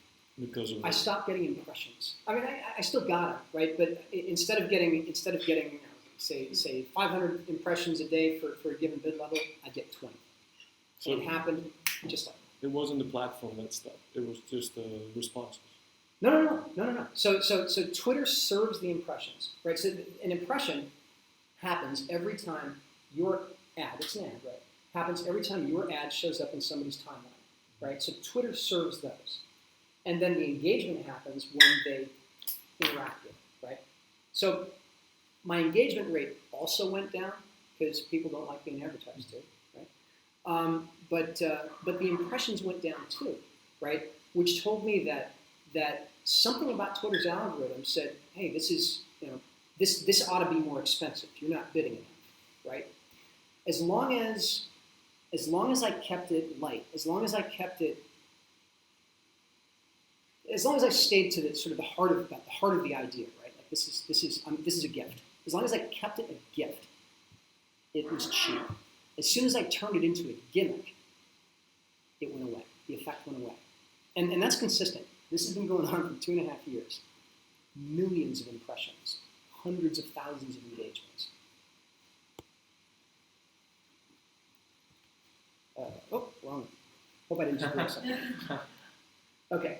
I stopped getting impressions. I mean, I still got it, right? But instead of getting say 500 impressions a day for a given bid level, I get 20. So it happened just like that. It wasn't the platform that stopped. It was just the responses. No. So Twitter serves the impressions, right? So an impression happens every time your ad, it's an ad, right? Happens every time your ad shows up in somebody's timeline, right? So Twitter serves those. And then the engagement happens when they interact with it, right? So my engagement rate also went down because people don't like being advertised to, right? But the impressions went down too, right? Which told me that something about Twitter's algorithm said, hey, this ought to be more expensive. You're not bidding enough, right? As long as I kept it light, as long as I stayed to the sort of the heart of the idea, right? Like this is a gift. As long as I kept it a gift, it was cheap. As soon as I turned it into a gimmick, it went away. The effect went away, and that's consistent. This has been going on for 2.5 years. Millions of impressions, hundreds of thousands of engagements. Wrong. Hope I didn't just break something. Okay.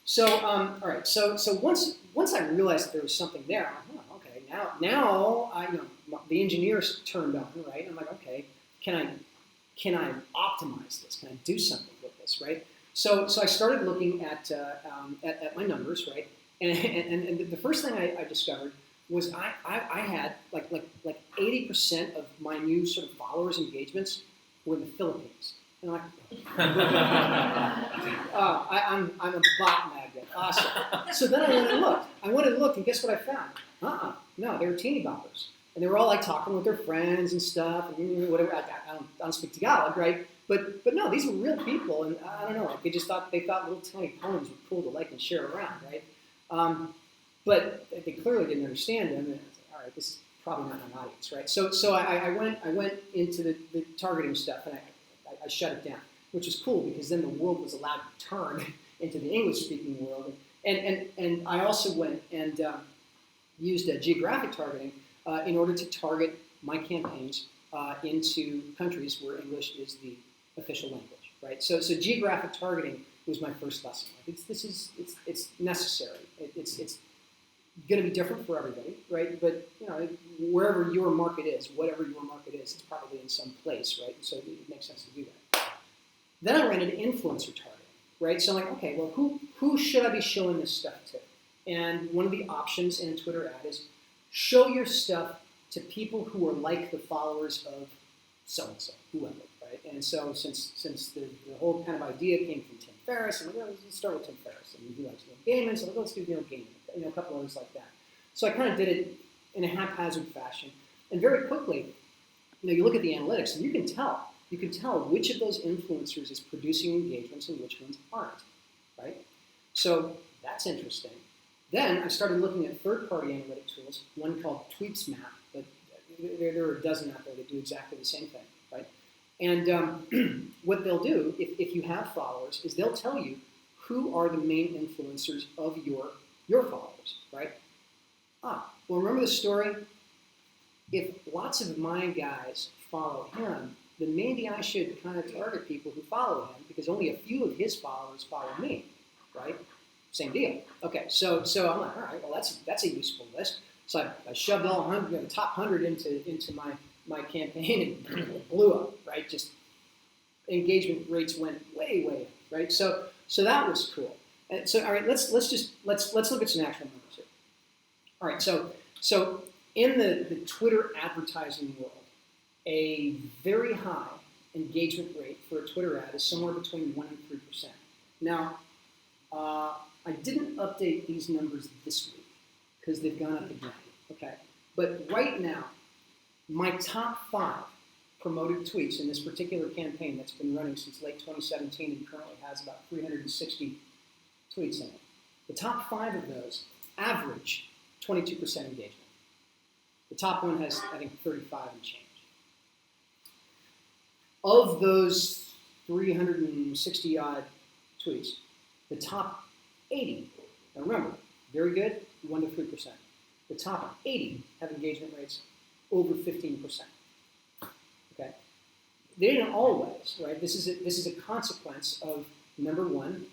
So, all right. So once I realized that there was something there, I'm like, oh, okay. Now I know the engineers turned on, right? I'm like, okay, can I optimize this? Can I do something with this, right? So I started looking at my numbers, right? And the first thing I discovered was I had like 80% of my new sort of followers engagements were in the Philippines. And I'm like, I'm a bot magnet. Awesome. So then I went and looked, and guess what I found? No, they were teeny boppers. And they were all like talking with their friends and stuff, and whatever. I don't speak Tagalog, right? But no, these were real people, and I don't know. Like they thought little tiny poems were cool to like and share around, right? But they clearly didn't understand them. And I was like, all right, this is probably not my audience, right? So I went into the targeting stuff, and I shut it down, which was cool because then the world was allowed to turn into the English-speaking world. And I also went and used geographic targeting in order to target my campaigns into countries where English is the official language, right? So geographic targeting was my first lesson. It's necessary. It's going to be different for everybody, right? But wherever your market is, whatever your market is, it's probably in some place, right? So it makes sense to do that. Then I ran into influencer targeting, right? So I'm like, okay, well, who should I be showing this stuff to? And one of the options in a Twitter ad is show your stuff to people who are like the followers of so-and-so, whoever, right? And so since the whole kind of idea came from Tim Ferriss, and let's start with Tim Ferriss, and he likes Neil Gaiman, so let's do Neil Gaiman, a couple others like that. So I kind of did it in a haphazard fashion. And very quickly, you look at the analytics and you can tell. You can tell which of those influencers is producing engagements and which ones aren't, right? So that's interesting. Then I started looking at third-party analytic tools, one called TweetsMap, but there are a dozen out there that do exactly the same thing, right? And what they'll do, if you have followers, is they'll tell you who are the main influencers of your followers, right? Well, remember the story? If lots of my guys follow him, then maybe I should kind of target people who follow him because only a few of his followers follow me, right? Same deal. Okay, so I'm like, all right, well, that's a useful list. So I shoved all 100, the top 100 into my campaign and it blew up, right? Just engagement rates went way up, right? So that was cool. And so all right, let's look at some actual numbers here. All right, so in the Twitter advertising world, a very high engagement rate for a Twitter ad is somewhere between 1% and 3%. Now, I didn't update these numbers this week because they've gone up again, okay? But right now, my top 5 promoted tweets in this particular campaign that's been running since late 2017 and currently has about 360 tweets in it. The top 5 of those average 22% engagement. The top one has, I think, 35 and change. Of those 360 odd tweets, the top 80, now remember, very good, 1 to 3%. The top 80 have engagement rates over 15%. Okay, they didn't always, right? This is a consequence of number one,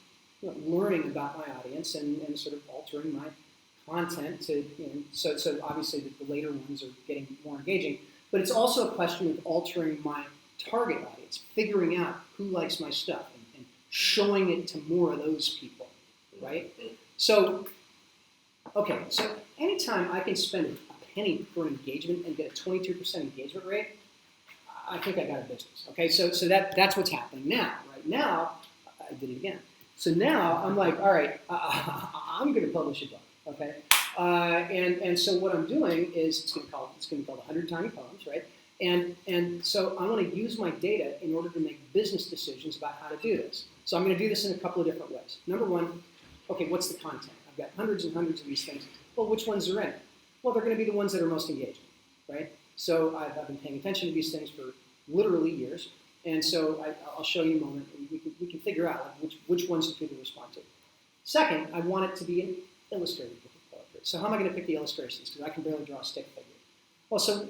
learning about my audience and sort of altering my content to, so obviously the later ones are getting more engaging, but it's also a question of altering my target audience, figuring out who likes my stuff and showing it to more of those people, right? So, okay, so anytime I can spend a penny for an engagement and get a 22% engagement rate, I think I got a business, okay? So that's what's happening now. Right now, I did it again. So now I'm like, all right, I'm going to publish a book, okay? And so what I'm doing is it's going to be called 100 Tiny Poems, right? And so I want to use my data in order to make business decisions about how to do this. So I'm going to do this in a couple of different ways. Number one, okay, what's the content? I've got hundreds and hundreds of these things. Well, which ones are in it? Well, they're going to be the ones that are most engaging, right? So I've been paying attention to these things for literally years. And so I'll show you in a moment. We can figure out like, which ones do people respond to. Second, I want it to be an illustrated book of poetry. So how am I going to pick the illustrations? Because I can barely draw a stick figure. Well, so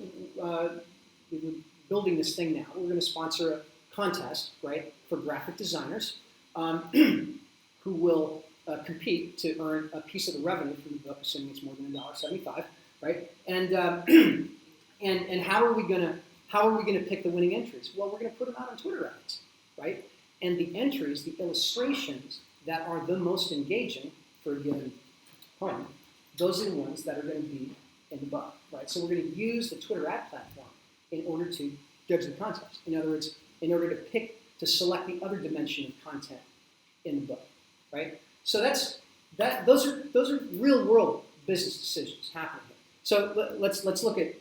we're building this thing now. We're going to sponsor a contest, right, for graphic designers who will compete to earn a piece of the revenue from the book, assuming it's more than $1.75, right? And how are we going to pick the winning entries? Well, we're going to put them out on Twitter ads, right? And the entries, the illustrations that are the most engaging for a given poem, those are the ones that are going to be in the book, right? So we're going to use the Twitter ad platform in order to judge the contest. In other words, in order to select the other dimension of content in the book, right? So those are real world business decisions happening here. So let's look at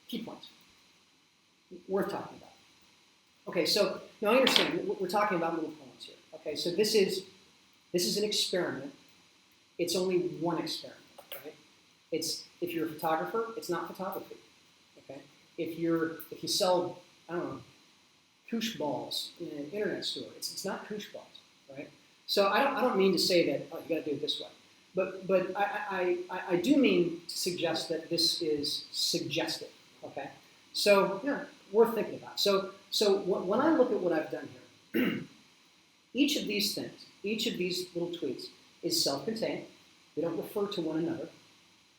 key points worth talking about. Okay, so now I understand we're talking about little poems here. Okay, so this is an experiment. It's only one experiment, right? It's if you're a photographer, it's not photography. Okay, if you sell, I don't know, koosh balls in an internet store, it's not koosh balls, right? So I don't mean to say that you got to do it this way, but I do mean to suggest that this is suggestive. Okay, so yeah, worth thinking about. So when I look at what I've done here, each of these things, each of these little tweets is self-contained. They don't refer to one another.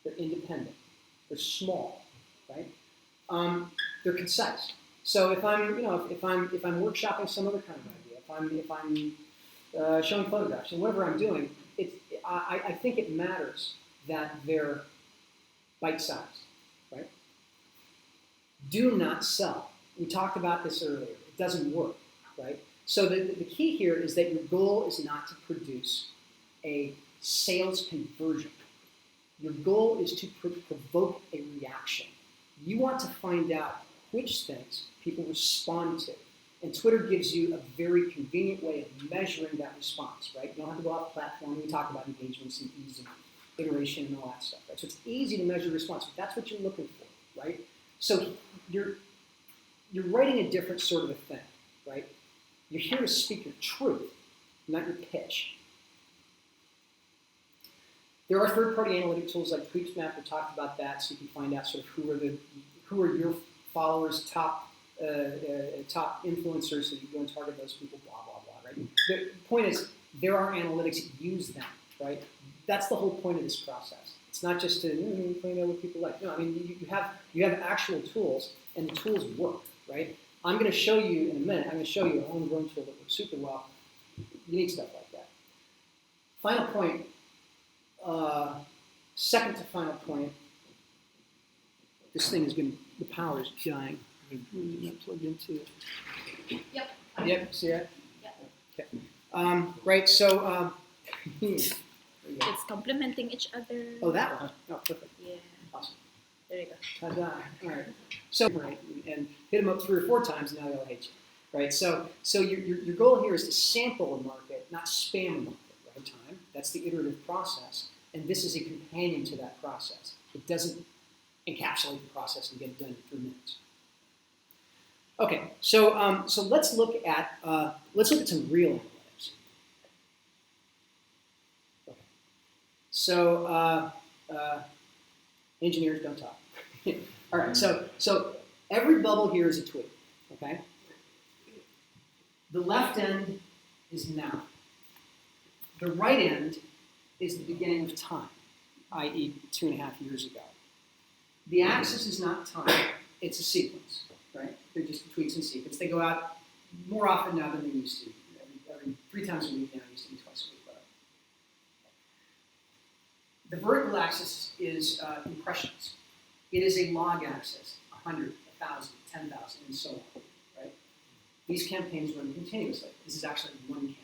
They're independent. They're small, right? They're concise. So if I'm workshopping some other kind of idea, if I'm showing photographs and whatever I'm doing, I think it matters that they're bite-sized, right? Do not sell. We talked about this earlier. It doesn't work, right? So the key here is that your goal is not to produce a sales conversion. Your goal is to provoke a reaction. You want to find out which things people respond to. And Twitter gives you a very convenient way of measuring that response, right? You don't have to go off platform. We talk about engagements and ease of iteration and all that stuff, right? So it's easy to measure response. That's what you're looking for, right? So you're writing a different sort of a thing, right? You're here to speak your truth, not your pitch. There are third-party analytic tools like TweetsMapper talked about that, so you can find out sort of who are your followers, top influencers, so you can go and target those people, blah, blah, blah, right? The point is, there are analytics, use them, right? That's the whole point of this process. It's not just to find out what people like. No, I mean, you have actual tools, and the tools work, right? I'm going to show you in a minute, I'm going to show you a homegrown tool that works super well. You need stuff like that. Final point, second to final point, this thing is going to, the power is dying. Not plugged into it. Yep. Yep, see that? Yep. Okay. Right, so, It's complementing each other. oh, that one. Oh, perfect. Yeah. Awesome. There you go. Ta-da. All right. So, right, and hit them up 3 or 4 times, and now they'll hate you. Right? So your goal here is to sample a market, not spam a market, right? Time. That's the iterative process, and this is a companion to that process. It doesn't encapsulate the process and get it done in 3 minutes. Okay, so let's look at some real analytics. Okay. So engineers don't talk. All right, so every bubble here is a tweet. Okay. The left end is now. The right end is the beginning of time, i.e. 2.5 years ago. The axis is not time, it's a sequence, right? They're just tweets in sequence. They go out more often now than they used to. Every 3 times a week now, it used to be twice a week. The vertical axis is impressions. It is a log axis, 100, 1,000, 10,000, and so on, right? These campaigns run continuously. This is actually one campaign.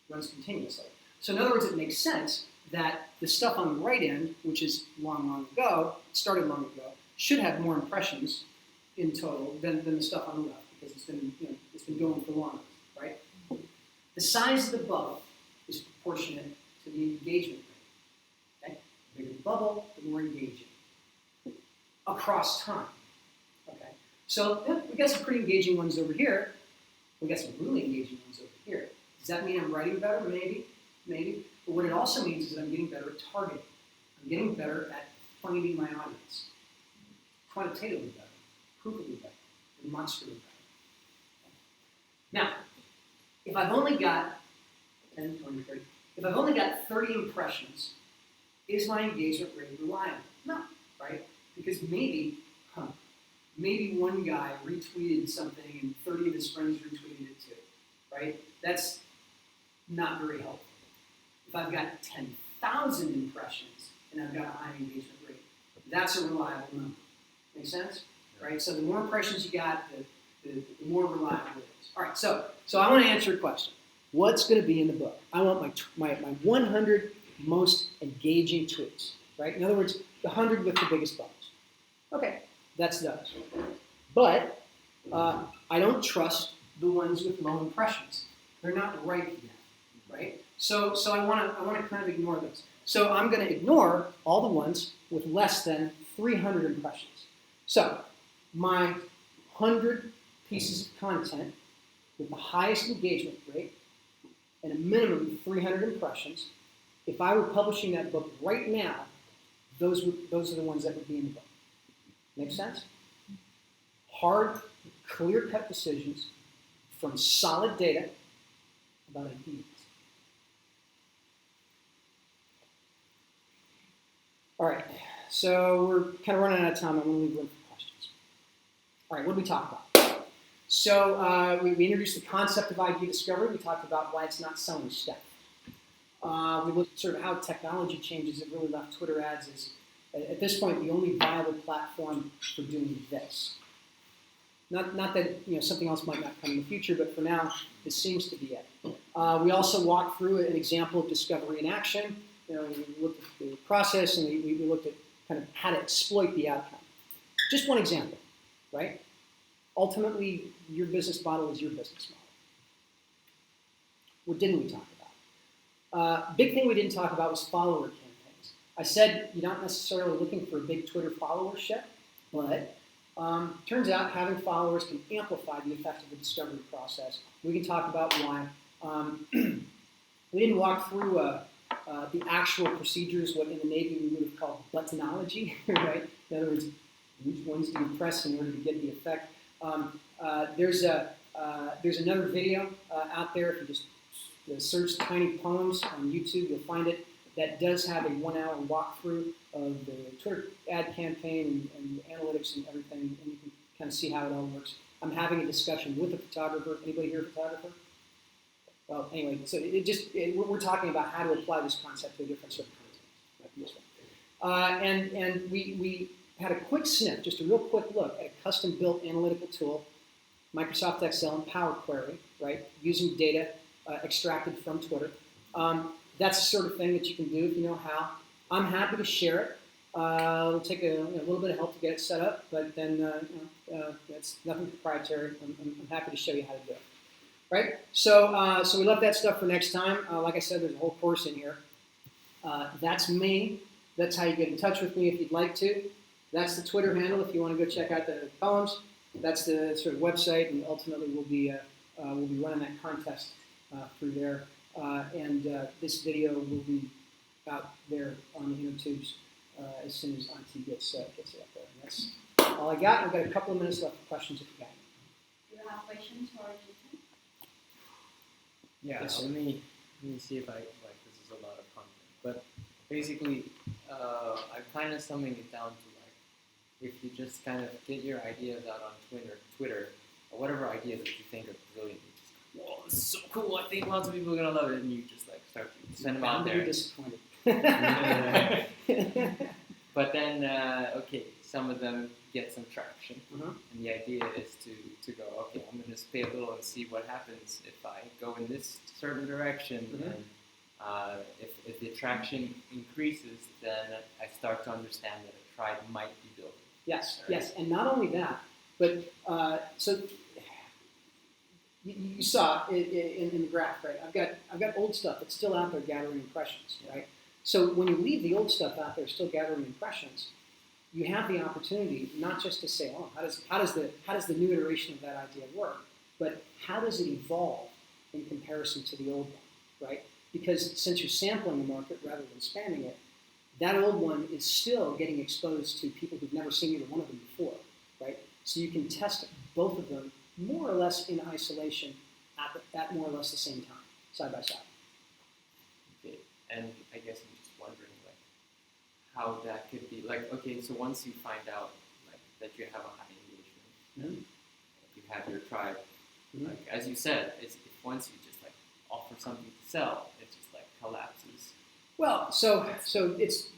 It runs continuously. So in other words, it makes sense that the stuff on the right end, which is long ago, started long ago, should have more impressions in total than the stuff on the left, because it's been going for longer, right? The size of the bubble is proportionate to the engagement rate. Okay? The bigger the bubble, the more engaging. Across time. Okay. So yeah, we got some pretty engaging ones over here. We got some really engaging ones over here. Does that mean I'm writing better? Maybe. But what it also means is that I'm getting better at targeting. I'm getting better at finding my audience. Quantitatively better, provably better, demonstrably better. Now, if I've only got 10, 20, 30, if I've only got 30 impressions, is my engagement rate reliable? No, right? Because maybe one guy retweeted something and 30 of his friends retweeted it too, right? That's not very helpful. If I've got 10,000 impressions and I've got a high engagement rate, that's a reliable number. Make sense? Right? So the more impressions you got, the more reliable it is. All right, so I want to answer a question. What's going to be in the book? I want my 100 most engaging tweets, right? In other words, the 100 with the biggest bubbles. Okay, that's those. But I don't trust the ones with low impressions. They're not right yet, right? So I want to kind of ignore those. So I'm going to ignore all the ones with less than 300 impressions. So my 100 pieces of content with the highest engagement rate and a minimum of 300 impressions, if I were publishing that book right now, those are the ones that would be in the book. Make sense? Hard, clear-cut decisions from solid data about ideas. All right, so we're kind of running out of time. I'm going to leave room for questions. All right, what did we talk about? So we introduced the concept of idea discovery. We talked about why it's not selling stuff. We looked at sort of how technology changes. It really left Twitter ads as, at this point, the only viable platform for doing this. Not that something else might not come in the future, but for now, this seems to be it. We also walked through an example of discovery in action. We looked at the process, and we looked at kind of how to exploit the outcome. Just one example, right? Ultimately, your business model is your business model. What didn't we talk about? Big thing we didn't talk about was follower campaigns. I said you're not necessarily looking for a big Twitter followership, but turns out having followers can amplify the effect of the discovery process. We can talk about why. We didn't walk through the actual procedures, what in the Navy we would have called buttonology, right? In other words, which ones do you press in order to get the effect? There's another video out there. If you just search Tiny Poems on YouTube, you'll find it. That does have a 1 hour walkthrough of the Twitter ad campaign and analytics and everything, and you can kind of see how it all works. I'm having a discussion with a photographer. Anybody here a photographer? Well, anyway, so we're talking about how to apply this concept to a different sort of context. And we had a quick snip, just a real quick look at a custom-built analytical tool, Microsoft Excel and Power Query, right, using data extracted from Twitter. That's the sort of thing that you can do if you know how. I'm happy to share it. It'll take a little bit of help to get it set up, but then it's nothing proprietary. I'm happy to show you how to do it. Right? So we left that stuff for next time. Like I said, there's a whole course in here. That's me. That's how you get in touch with me if you'd like to. That's the Twitter handle if you want to go check out the poems. That's the sort of website, and ultimately we'll be running that contest through there. And this video will be out there on the inner tubes as soon as Auntie gets it up there. And that's all I got. We've got a couple of minutes left for questions if you got any. Do you have questions for Jason? Yeah, Yes, let me see if I like this is a lot of content. But basically, I'm kind of summing it down to like if you just kind of get your ideas out on Twitter, or whatever ideas that you think are brilliant, you just whoa, this is so cool! I think lots of people are gonna love it, and you just like start to send them out there. Disappointed. But then, okay, some of them get some traction, Uh-huh. and the idea is to go, okay, I'm going to just pay a little and see what happens if I go in this certain direction, Mhm. and if the traction increases, then I start to understand that a tribe might be built. Yes, Right. yes, and not only that, but so you saw in the graph, right? I've got old stuff that's still out there gathering impressions, right? So when you leave the old stuff out there still gathering impressions, you have the opportunity not just to say, oh, how does the new iteration of that idea work, but how does it evolve in comparison to the old one, right? Because since you're sampling the market rather than spamming it, that old one is still getting exposed to people who've never seen either one of them before, right? So you can test both of them more or less in isolation at more or less the same time, side by side. Okay, and I guess I'm just wondering, like, how that could be. Like, okay, so once you find out, like, that you have a high engagement, Mhm. you have your tribe, Mhm. like, as you said, if once you just, like, offer something to sell, it just, like, collapses. Well, so it's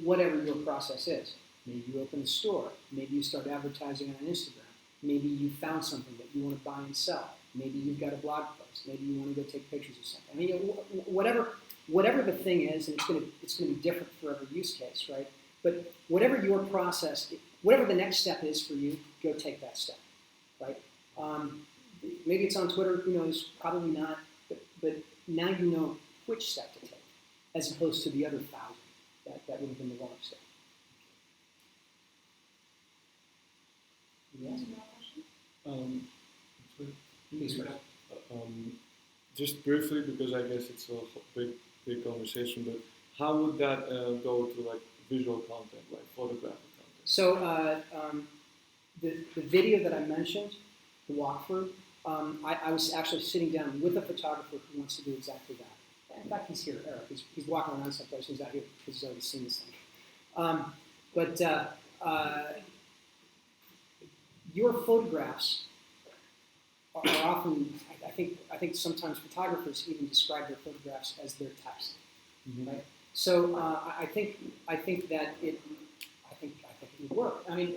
whatever your process is. Maybe you open a store. Maybe you start advertising on Instagram. Maybe you found something that you want to buy and sell. Maybe you've got a blog post. Maybe you want to go take pictures of something. I mean, whatever the thing is, and it's going to be different for every use case, right? But whatever your process, whatever the next step is for you, go take that step, right? Maybe it's on Twitter. Who knows? Probably not. But now you know which step to take, as opposed to the other 1,000 that would have been the wrong step. Yes. Any more questions? Please, Chris. Just briefly, because I guess it's a big conversation, but how would that go to like visual content, like photographic content? So the video that I mentioned, the walkthrough, I was actually sitting down with a photographer who wants to do exactly that. In fact, he's here, Eric. He's walking around someplace. He's out here because he's already seen this thing. But your photographs are often, I think sometimes photographers even describe their photographs as their text, right? So I think that it would work. I mean,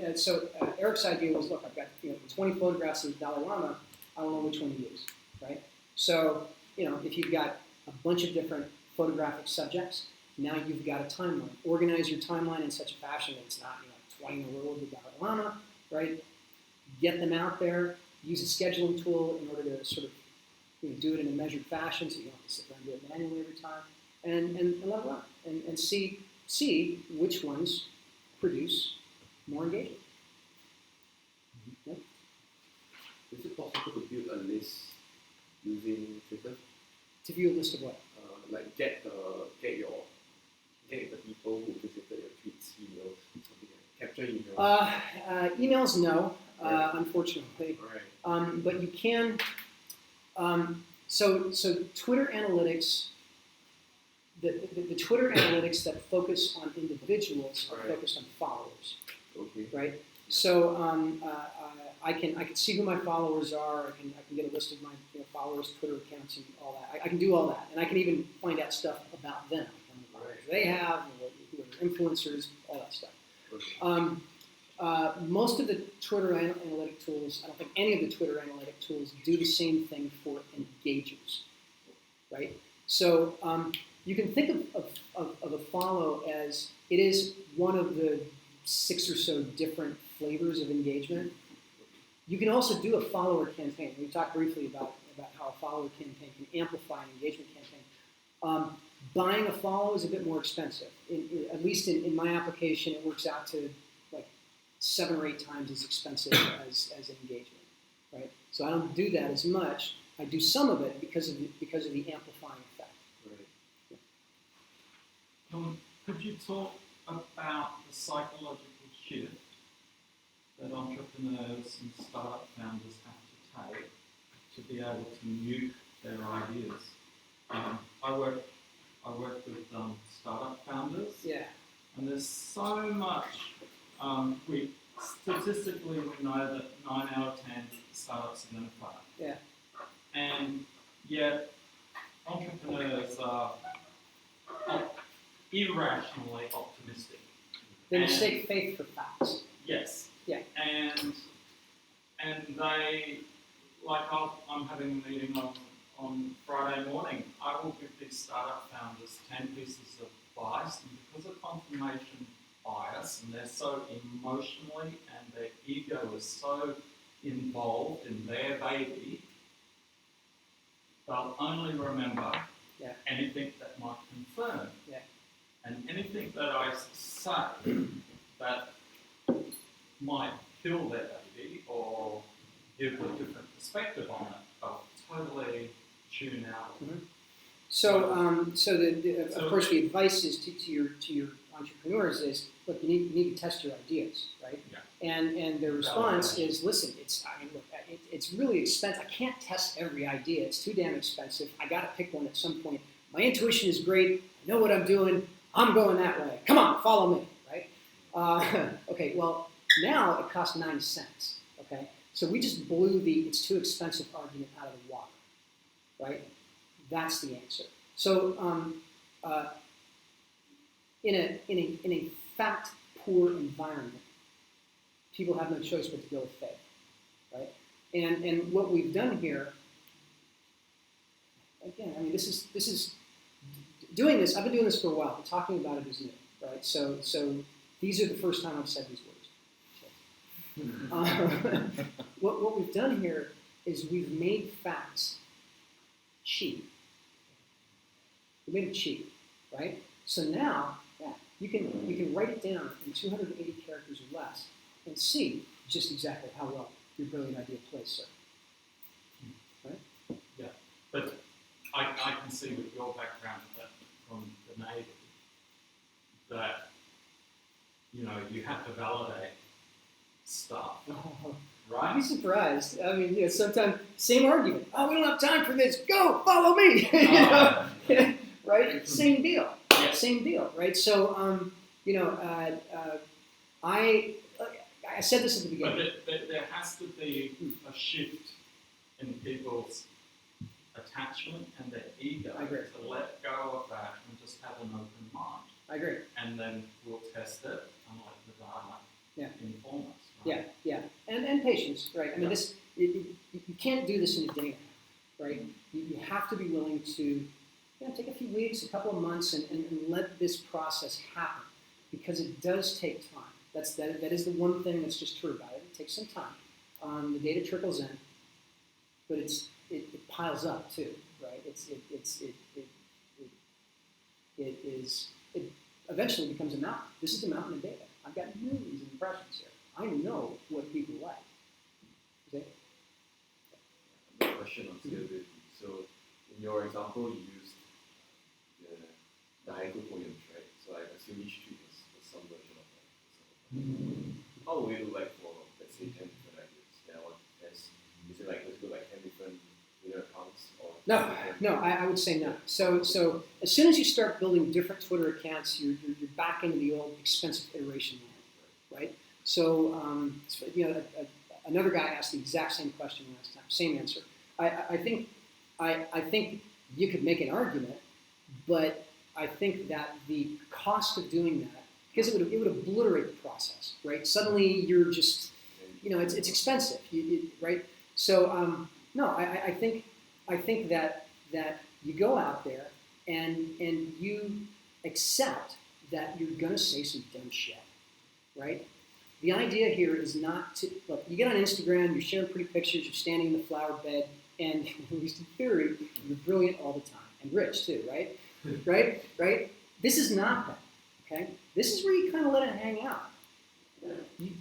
Eric's idea was, look, I've got 20 photographs of the Dalai Lama. I don't know which one to use, right? So if you've got a bunch of different photographic subjects, Now you've got a timeline. Organize your timeline in such a fashion that it's not 20 in a row with the Dalai Lama, right? Get them out there. Use a scheduling tool in order to sort of do it in a measured fashion, so you don't have to sit there and do it manually every time, and let it run, and see which ones produce more engagement. Yeah. Is it possible to build a list using Twitter? To view a list of what? Like get the people who visited your tweets, emails, something like that. Capture emails. Emails, no, Right. unfortunately. Right. But you can. So Twitter analytics. The Twitter analytics that focus on individuals are Right. focused on followers, Okay. right? So I can see who my followers are. I can get a list of my followers' Twitter accounts and all that. I can do all that, and I can even find out stuff about them, how many followers they have, who are their influencers, all that stuff. Okay. Most of the Twitter analytic tools, I don't think any of the Twitter analytic tools do the same thing for engagers, right? So you can think of a follow as it is one of the 6 or so different flavors of engagement. You can also do a follower campaign. We talked briefly about how a follower campaign can amplify an engagement campaign. Buying a follow is a bit more expensive. At least in my application, it works out to like 7 or 8 times as expensive as engagement, right? So I don't do that as much. I do some of it because of the amplifying effect. Right. Could you talk about the psychological shift that entrepreneurs and startup founders have to take to be able to nuke their ideas? I work with startup founders, Yeah. and there's so much. Statistically, we know that 9 out of 10 startups are going to fail. Yeah. And yet, entrepreneurs are irrationally optimistic. They And- mistake faith for facts. Yes. Yeah. And they, like I'm having a meeting on Friday morning. I will give these startup founders 10 pieces of advice, and because of confirmation bias, and they're so emotionally and their ego is so involved in their baby, they'll only remember Yeah. anything that might confirm. Yeah. And anything that I say that might kill their baby or give a different perspective on it, they'll totally tune out. So, of course, the advice is to your entrepreneurs is, look, you need to test your ideas, right? Yeah. And their response is, listen, it's really expensive. I can't test every idea. It's too damn expensive. I got to pick one at some point. My intuition is great. I know what I'm doing. I'm going that way. Come on, follow me, right? Okay. Well, now it costs 9 cents. Okay. So we just blew the it's too expensive argument out of the water, right? That's the answer. So, in a fact-poor environment, people have no choice but to go with faith, right? And what we've done here, again, I mean, this is doing this. I've been doing this for a while. Talking about it is new, right? So these are the first time I've said these words. What we've done here is we've made facts cheap. We made it cheap, right? So now, yeah, you can write it down in 280 characters or less and see just exactly how well your brilliant idea plays, sir. Right? Yeah, but I can see with your background that from the Navy that you have to validate stuff, I'd right? be surprised. I mean, sometimes same argument. Oh, we don't have time for this. Go, follow me. Right? Same deal. Yeah. Same deal, right? So, I said this at the But beginning. there has to be a shift in people's attachment and their ego I agree. to let go of that and just have an open mind. I agree. And then we'll test it and let the data Yeah. inform us. Yeah, Right? yeah, and patience, right? I mean, Yeah. you can't do this in a day and a half, right? You have to be willing to, take a few weeks, a couple of months, and let this process happen, because it does take time. That is the one thing that's just true about it. It takes some time. The data trickles in, but it piles up too, right? It eventually becomes a mountain. This is the mountain of data. I've got millions of impressions here. I know what people like. Okay? Another question on scalability. So, in your example, you used the haiku poems, right? So I assume each tweet was some version of that. How will it look like for, let's say, 10 different ideas? Then I want to test. Is it like, let's go like 10 different Twitter accounts? Or No, I would say no. So as soon as you start building different Twitter accounts, you're back into the old expensive iteration line, right? So, another guy asked the exact same question last time, same answer. I think you could make an argument, but I think that the cost of doing that, because it would obliterate the process, right? Suddenly you're just, it's expensive, right? So no, I think that you go out there and you accept that you're gonna say some dumb shit, right? The idea here is not to look. You get on Instagram, you're sharing pretty pictures, you're standing in the flower bed, and at least in theory, you're brilliant all the time and rich too, right? right? This is not that. Okay, this is where you kind of let it hang out. You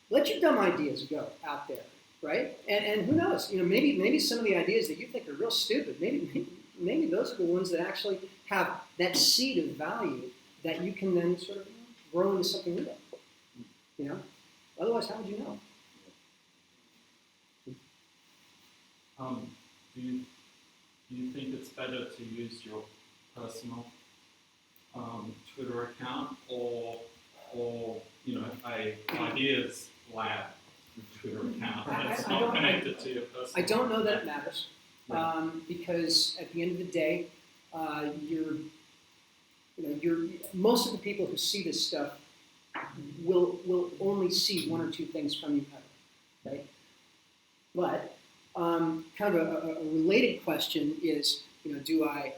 let your dumb ideas go out there, right? And who knows? Maybe some of the ideas that you think are real stupid, maybe those are the ones that actually have that seed of value that you can then sort of grow into something real. Otherwise, how would you know? Do you think it's better to use your personal Twitter account or a ideas lab Twitter account that's not connected to your personal? I don't know that it matters, because at the end of the day, most of the people who see this stuff will only see one or two things from you ever, right? But kind of a related question is, do I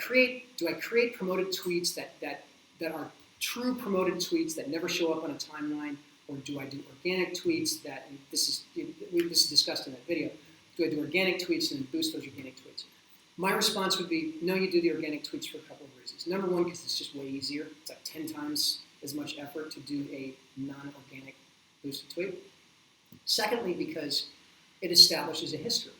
create promoted tweets that are true promoted tweets that never show up on a timeline, or do I do organic tweets that, and this is discussed in that video, do I do organic tweets and boost those organic tweets? My response would be, no, you do the organic tweets for a couple of reasons. Number one, because it's just way easier. It's like 10 times as much effort to do a non-organic boosted tweet. Secondly, because it establishes a history.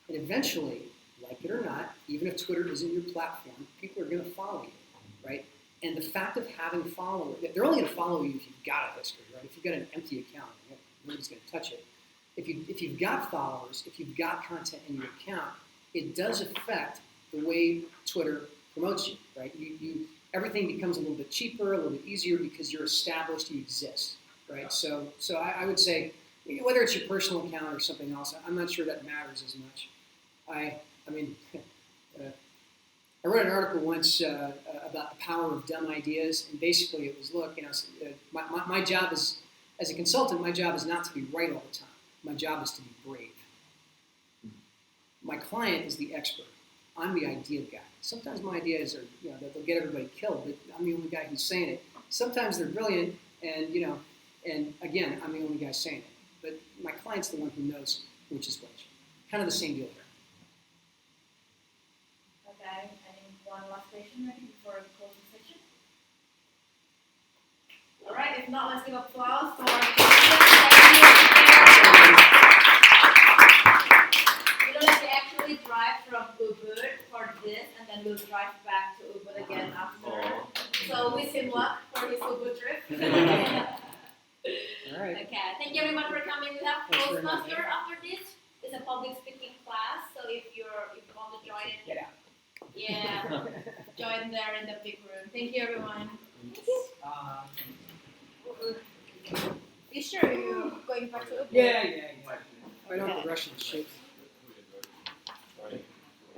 And eventually, like it or not, even if Twitter isn't your platform, people are going to follow you, right? And the fact of having followers, they're only going to follow you if you've got a history, right? If you've got an empty account, nobody's going to touch it. If you've got followers, if you've got content in your account, it does affect the way Twitter promotes you, right? Everything becomes a little bit cheaper, a little bit easier because you're established, you exist, right? So I would say, whether it's your personal account or something else, I'm not sure that matters as much. I wrote an article once about the power of dumb ideas, and basically it was, look, my job is, as a consultant, my job is not to be right all the time. My job is to be brave. My client is the expert. I'm the idea guy. Sometimes my ideas are, they'll get everybody killed, but I'm the only guy who's saying it. Sometimes they're brilliant, and and again, I'm the only guy saying it. But my client's the one who knows which is which. Kind of the same deal here. Okay, I think one last question ready before the closing session. All right, if not, let's give applause for our we actually drive from Ubud for this, and then we'll drive back to Ubud again after. So wish him luck for his Ubud trip. All right. Okay, thank you everyone for coming. We have Toastmaster after this. It's a public speaking class, so if you want to join it, Get out. Yeah, join there in the big room. Thank you everyone. You sure you're going back to Ubud? Yeah. I don't have the Russian shit.